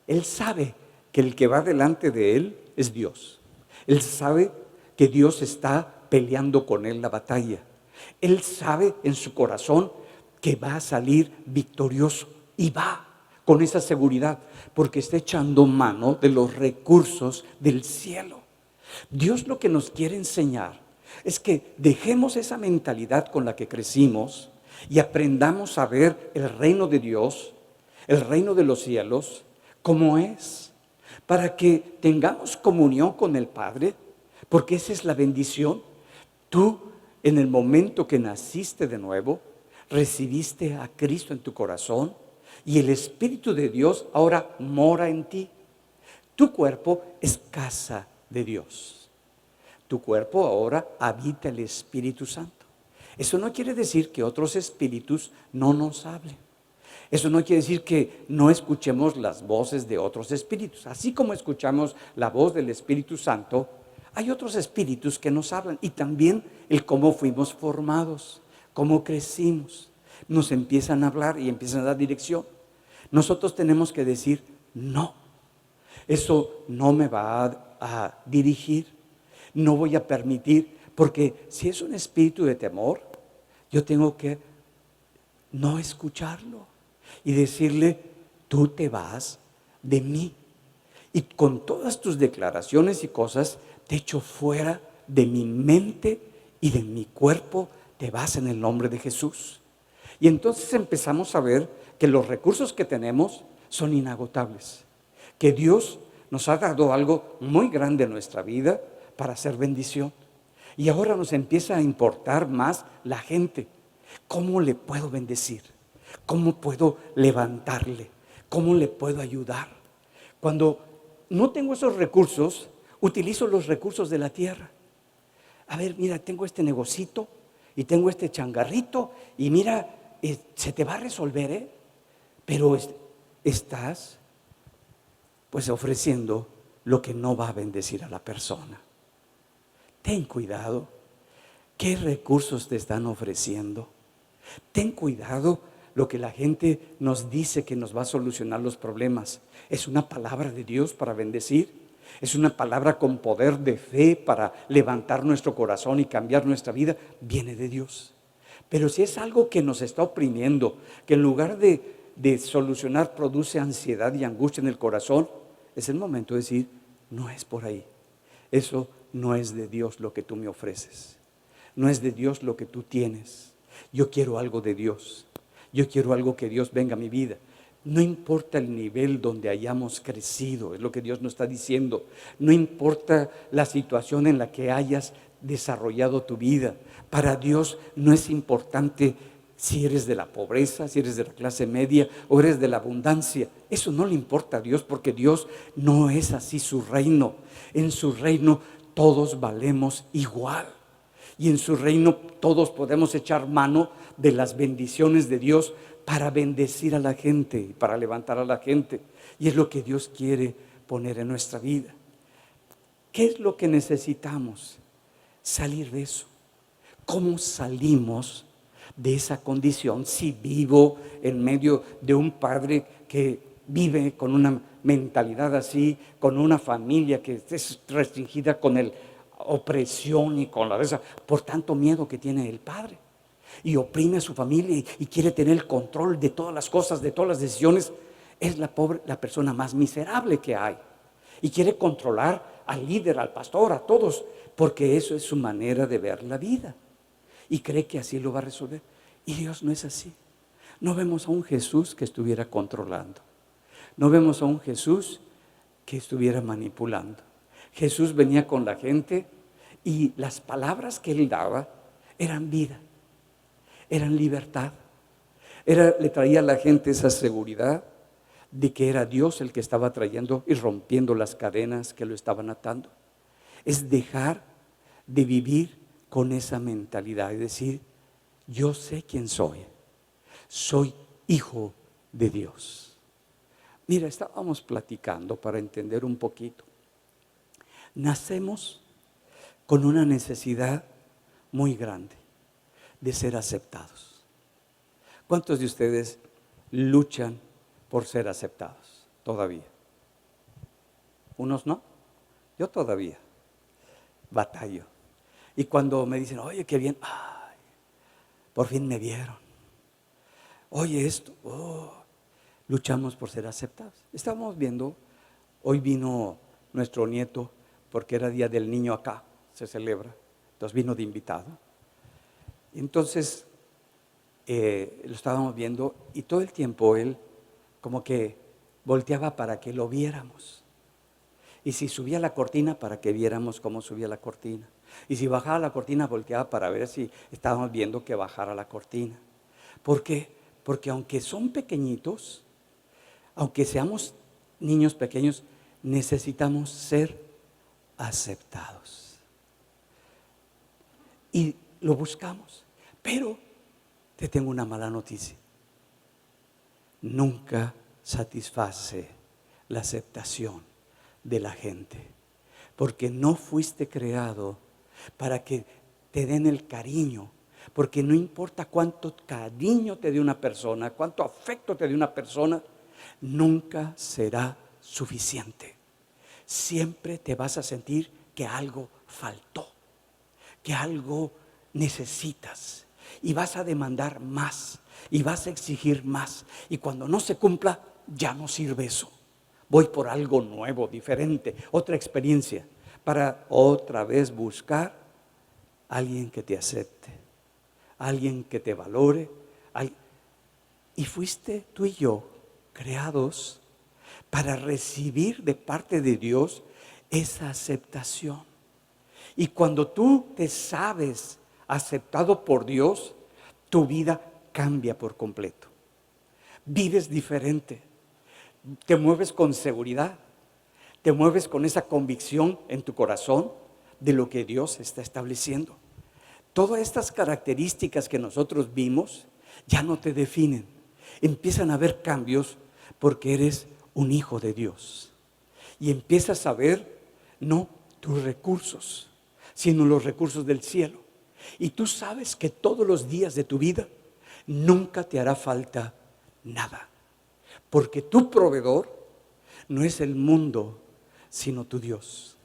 Él sabe que el que va delante de él es Dios. Él sabe que Dios está peleando con él la batalla. Él sabe en su corazón que va a salir victorioso y va con esa seguridad porque está echando mano de los recursos del cielo. Dios lo que nos quiere enseñar es que dejemos esa mentalidad con la que crecimos y aprendamos a ver el reino de Dios, el reino de los cielos, como es, para que tengamos comunión con el Padre, porque esa es la bendición. Tú, en el momento que naciste de nuevo, recibiste a Cristo en tu corazón y el Espíritu de Dios ahora mora en ti. Tu cuerpo es casa de Dios. Tu cuerpo ahora habita el Espíritu Santo. Eso no quiere decir que otros espíritus no nos hablen. Eso no quiere decir que no escuchemos las voces de otros espíritus. Así como escuchamos la voz del Espíritu Santo, hay otros espíritus que nos hablan. Y también el cómo fuimos formados, cómo crecimos. Nos empiezan a hablar y empiezan a dar dirección. Nosotros tenemos que decir, no, eso no me va a dirigir. No voy a permitir, porque si es un espíritu de temor, yo tengo que no escucharlo y decirle, tú te vas de mí. Y con todas tus declaraciones y cosas, te echo fuera de mi mente y de mi cuerpo, te vas en el nombre de Jesús. Y entonces empezamos a ver que los recursos que tenemos son inagotables. Que Dios nos ha dado algo muy grande en nuestra vida para hacer bendición. Y ahora nos empieza a importar más la gente. ¿Cómo le puedo bendecir? ¿Cómo puedo levantarle? ¿Cómo le puedo ayudar? Cuando no tengo esos recursos, utilizo los recursos de la tierra. A ver, mira, tengo este negocito y tengo este changarrito y mira, se te va a resolver, pero estás pues ofreciendo lo que no va a bendecir a la persona. Ten cuidado. ¿Qué recursos te están ofreciendo? Ten cuidado lo que la gente nos dice que nos va a solucionar los problemas. ¿Es una palabra de Dios para bendecir? ¿Es una palabra con poder de fe para levantar nuestro corazón y cambiar nuestra vida? Viene de Dios. Pero si es algo que nos está oprimiendo, que en lugar de solucionar produce ansiedad y angustia en el corazón, es el momento de decir, no es por ahí. Eso no es de Dios lo que tú me ofreces. No es de Dios lo que tú tienes. Yo quiero algo de Dios. Yo quiero algo que Dios venga a mi vida. No importa el nivel donde hayamos crecido, es lo que Dios nos está diciendo. No importa la situación en la que hayas desarrollado tu vida. Para Dios no es importante si eres de la pobreza, si eres de la clase media o eres de la abundancia. Eso no le importa a Dios, porque Dios no es así su reino. En su reino todos valemos igual. Y en su reino todos podemos echar mano de las bendiciones de Dios para bendecir a la gente y para levantar a la gente. Y es lo que Dios quiere poner en nuestra vida. ¿Qué es lo que necesitamos? Salir de eso. ¿Cómo salimos de esa condición si vivo en medio de un padre que vive con una mentalidad así, con una familia que es restringida con la opresión y con la reza, por tanto miedo que tiene el padre? Y oprime a su familia y quiere tener el control de todas las cosas, de todas las decisiones. Es la persona más miserable que hay. Y quiere controlar al líder, al pastor, a todos, porque eso es su manera de ver la vida. Y cree que así lo va a resolver. Y Dios no es así. No vemos a un Jesús que estuviera controlando. No vemos a un Jesús que estuviera manipulando. Jesús venía con la gente y las palabras que Él daba eran vida, eran libertad. Le traía a la gente esa seguridad de que era Dios el que estaba trayendo y rompiendo las cadenas que lo estaban atando. Es dejar de vivir con esa mentalidad y decir, yo sé quién soy hijo de Dios. Mira, estábamos platicando para entender un poquito. Nacemos con una necesidad muy grande. de ser aceptados. ¿Cuántos de ustedes luchan por ser aceptados todavía? Unos no, yo todavía batallo. Y cuando me dicen, oye, qué bien, ay, por fin me vieron. Oye esto, luchamos por ser aceptados. Estamos viendo, hoy vino nuestro nieto, porque era Día del Niño acá, se celebra, entonces vino de invitado. Entonces, lo estábamos viendo y todo el tiempo él como que volteaba para que lo viéramos. Y si subía la cortina, para que viéramos cómo subía la cortina. Y si bajaba la cortina, volteaba para ver si estábamos viendo que bajara la cortina. ¿Por qué? Porque aunque son pequeñitos, aunque seamos niños pequeños, necesitamos ser aceptados. Y lo buscamos. Pero te tengo una mala noticia. Nunca satisface la aceptación de la gente, porque no fuiste creado para que te den el cariño, porque no importa cuánto cariño te dé una persona, cuánto afecto te dé una persona, nunca será suficiente. Siempre te vas a sentir que algo faltó, que algo necesitas, y vas a demandar más, y vas a exigir más, y cuando no se cumpla, ya no sirve eso. Voy por algo nuevo, diferente, otra experiencia, para otra vez buscar a alguien que te acepte, alguien que te valore. Y fuiste tú y yo creados para recibir de parte de Dios esa aceptación. Y cuando tú te sabes aceptado por Dios, tu vida cambia por completo. Vives diferente. Te mueves con seguridad, te mueves con esa convicción en tu corazón de lo que Dios está estableciendo. Todas estas características que nosotros vimos ya no te definen. Empiezan a haber cambios porque eres un hijo de Dios. Y empiezas a ver no tus recursos, sino los recursos del cielo. Y tú sabes que todos los días de tu vida nunca te hará falta nada. Porque tu proveedor no es el mundo, sino tu Dios.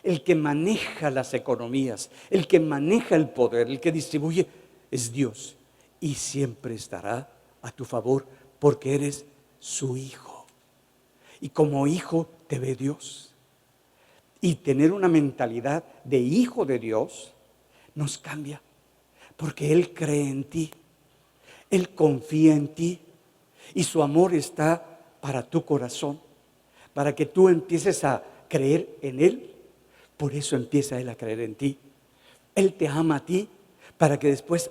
El que maneja las economías, el que maneja el poder, el que distribuye, es Dios. Y siempre estará a tu favor porque eres su hijo. Y como hijo te ve Dios. Y tener una mentalidad de hijo de Dios nos cambia. Porque Él cree en ti. Él confía en ti. Y su amor está para tu corazón, para que tú empieces a creer en Él. Por eso empieza Él a creer en ti. Él te ama a ti para que después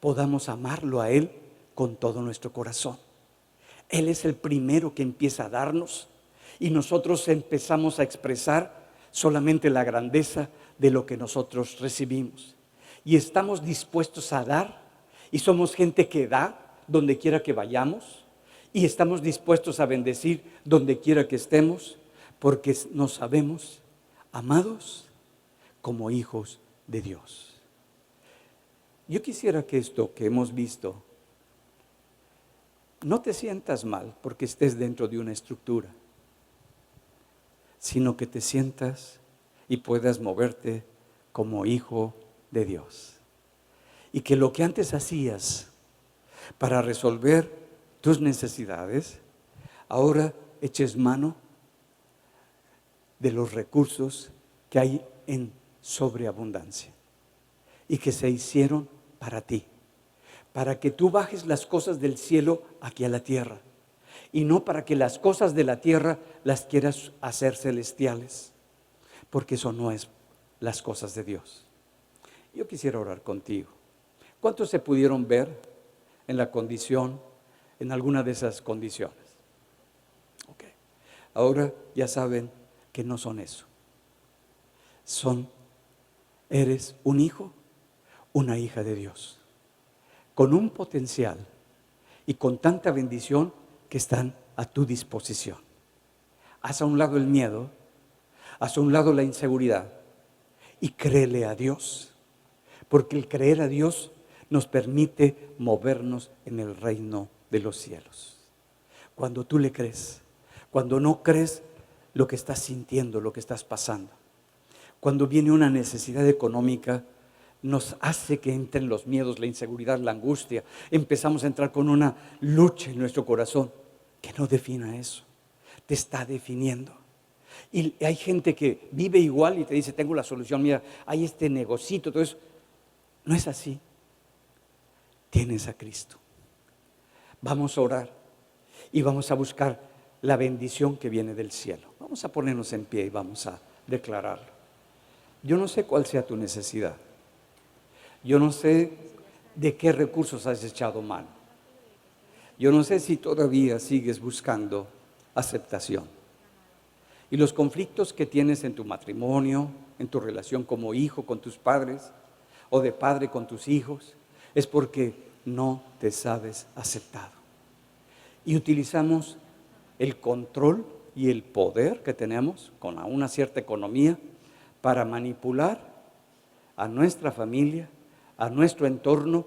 podamos amarlo a Él con todo nuestro corazón. Él es el primero que empieza a darnos y nosotros empezamos a expresar solamente la grandeza de lo que nosotros recibimos. Y estamos dispuestos a dar y somos gente que da donde quiera que vayamos, y estamos dispuestos a bendecir donde quiera que estemos, porque nos sabemos amados como hijos de Dios. Yo quisiera que esto que hemos visto, no te sientas mal porque estés dentro de una estructura, sino que te sientas y puedas moverte como hijo de Dios. Y que lo que antes hacías para resolver tus necesidades, ahora eches mano de los recursos que hay en sobreabundancia y que se hicieron para ti, para que tú bajes las cosas del cielo aquí a la tierra y no para que las cosas de la tierra las quieras hacer celestiales, porque eso no es las cosas de Dios. Yo quisiera orar contigo. ¿Cuántos se pudieron ver en la condición, en alguna de esas condiciones? Ok. Ahora ya saben que no son eso. Eres un hijo, una hija de Dios, con un potencial y con tanta bendición que están a tu disposición. Haz a un lado el miedo, haz a un lado la inseguridad y créele a Dios, porque el creer a Dios nos permite movernos en el reino de los cielos. Cuando tú le crees, cuando no crees lo que estás sintiendo, lo que estás pasando. Cuando viene una necesidad económica, nos hace que entren los miedos, la inseguridad, la angustia. Empezamos a entrar con una lucha en nuestro corazón. Que no defina eso, te está definiendo. Y hay gente que vive igual y te dice, tengo la solución, mira, hay este negocito, todo eso. No es así. Tienes a Cristo. Vamos a orar y vamos a buscar la bendición que viene del cielo. Vamos a ponernos en pie y vamos a declararlo. Yo no sé cuál sea tu necesidad. Yo no sé de qué recursos has echado mano. Yo no sé si todavía sigues buscando aceptación. Y los conflictos que tienes en tu matrimonio, en tu relación como hijo con tus padres, o de padre con tus hijos, es porque no te sabes aceptado. Y utilizamos el control y el poder que tenemos con una cierta economía para manipular a nuestra familia, a nuestro entorno,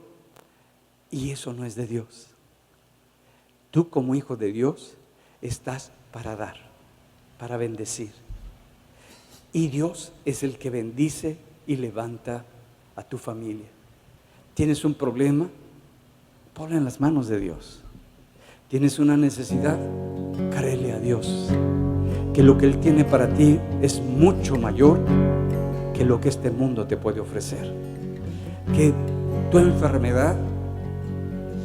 y eso no es de Dios. Tú como hijo de Dios estás para dar, para bendecir. Y Dios es el que bendice y levanta a tu familia. ¿Tienes un problema? Ponlo en las manos de Dios. ¿Tienes una necesidad? Créele a Dios que lo que Él tiene para ti es mucho mayor que lo que este mundo te puede ofrecer. Que tu enfermedad,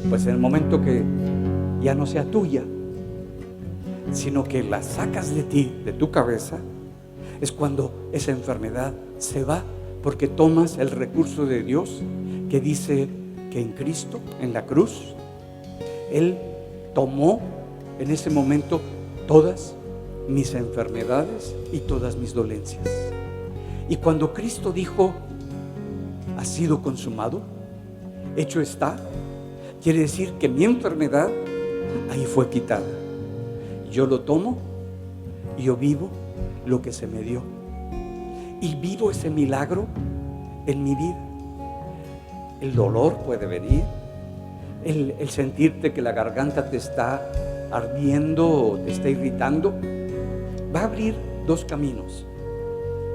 pues en el momento que ya no sea tuya, sino que la sacas de ti, de tu cabeza, es cuando esa enfermedad se va, porque tomas el recurso de Dios que dice que en Cristo, en la cruz, Él tomó en ese momento todas mis enfermedades y todas mis dolencias. Y cuando Cristo dijo, ha sido consumado, hecho está, quiere decir que mi enfermedad ahí fue quitada. Yo lo tomo y yo vivo lo que se me dio. Y vivo ese milagro en mi vida. El dolor puede venir, el sentirte que la garganta te está ardiendo o te está irritando, va a abrir dos caminos.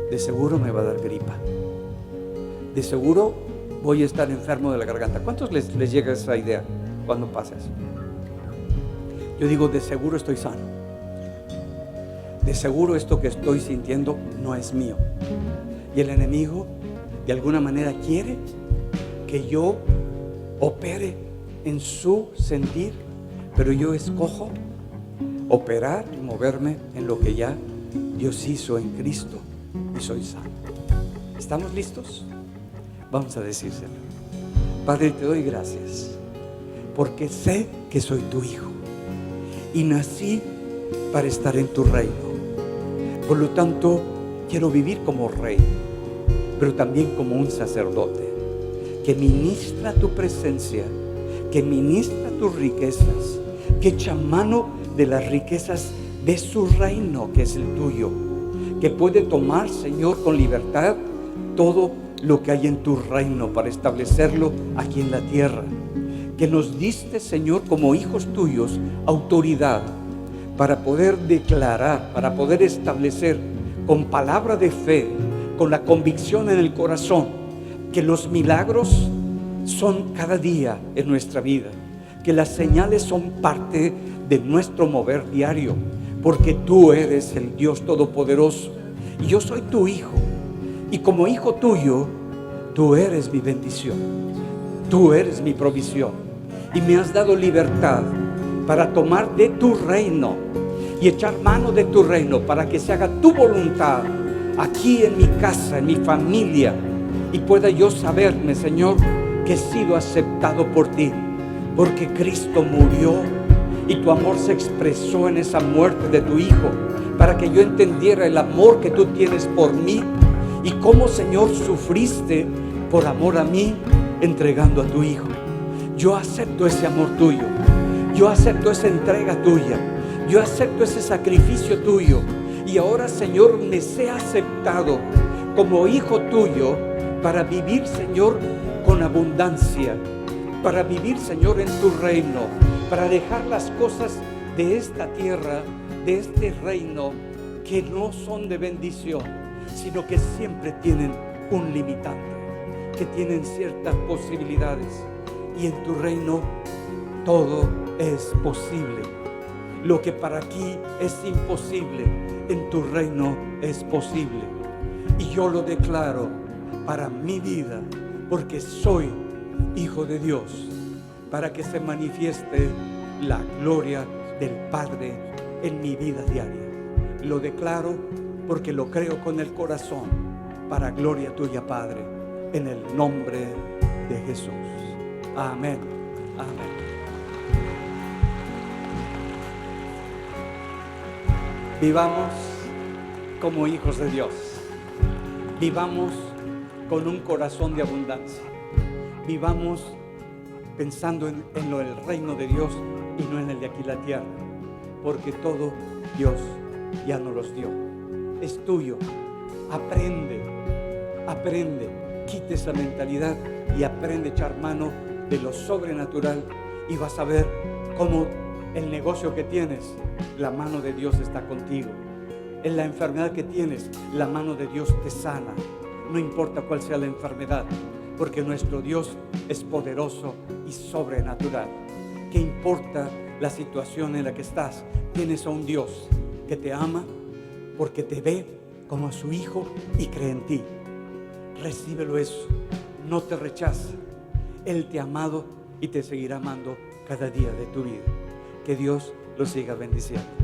De seguro me va a dar gripa. De seguro voy a estar enfermo de la garganta. ¿Cuántos les llega esa idea cuando pasa eso? Yo digo, de seguro estoy sano. De seguro esto que estoy sintiendo no es mío. Y el enemigo de alguna manera quiere que yo opere en su sentir, pero yo escojo operar y moverme en lo que ya Dios hizo en Cristo y soy sano. ¿Estamos listos? Vamos a decírselo. Padre, te doy gracias porque sé que soy tu hijo y nací para estar en tu reino. Por lo tanto, quiero vivir como rey, pero también como un sacerdote que ministra tu presencia, que ministra tus riquezas, que echa mano de las riquezas de su reino, que es el tuyo, que puede tomar, Señor, con libertad todo lo que hay en tu reino para establecerlo aquí en la tierra. Que nos diste, Señor, como hijos tuyos, autoridad para poder declarar, para poder establecer con palabra de fe, con la convicción en el corazón, que los milagros son cada día en nuestra vida, que las señales son parte de nuestro mover diario, porque tú eres el Dios Todopoderoso y yo soy tu hijo, y como hijo tuyo, tú eres mi bendición, tú eres mi provisión, y me has dado libertad para tomar de tu reino y echar mano de tu reino para que se haga tu voluntad aquí en mi casa, en mi familia, y pueda yo saberme, Señor, que he sido aceptado por ti, porque Cristo murió y tu amor se expresó en esa muerte de tu Hijo, para que yo entendiera el amor que tú tienes por mí y cómo, Señor, sufriste por amor a mí entregando a tu Hijo. Yo acepto ese amor tuyo, yo acepto esa entrega tuya, yo acepto ese sacrificio tuyo, y ahora, Señor, me sé aceptado como hijo tuyo para vivir, Señor, con abundancia, para vivir, Señor, en tu reino, para dejar las cosas de esta tierra, de este reino, que no son de bendición, sino que siempre tienen un limitante, que tienen ciertas posibilidades. Y en tu reino todo es posible. Lo que para aquí es imposible, en tu reino es posible. Y yo lo declaro para mi vida, porque soy hijo de Dios, para que se manifieste la gloria del Padre en mi vida diaria. Lo declaro porque lo creo con el corazón, para gloria tuya, Padre, en el nombre de Jesús. Amén. Amén. Vivamos como hijos de Dios. Vivamos con un corazón de abundancia. Vivamos pensando en lo del reino de Dios y no en el de aquí la tierra, porque todo Dios ya nos los dio. Es tuyo. Aprende, quite esa mentalidad y aprende a echar mano de lo sobrenatural, y vas a ver cómo el negocio que tienes, la mano de Dios está contigo. En la enfermedad que tienes, la mano de Dios te sana. No importa cuál sea la enfermedad, porque nuestro Dios es poderoso y sobrenatural. ¿Qué importa la situación en la que estás? Tienes a un Dios que te ama porque te ve como a su hijo y cree en ti. Recíbelo eso, no te rechaza. Él te ha amado y te seguirá amando cada día de tu vida. Que Dios los siga bendiciendo.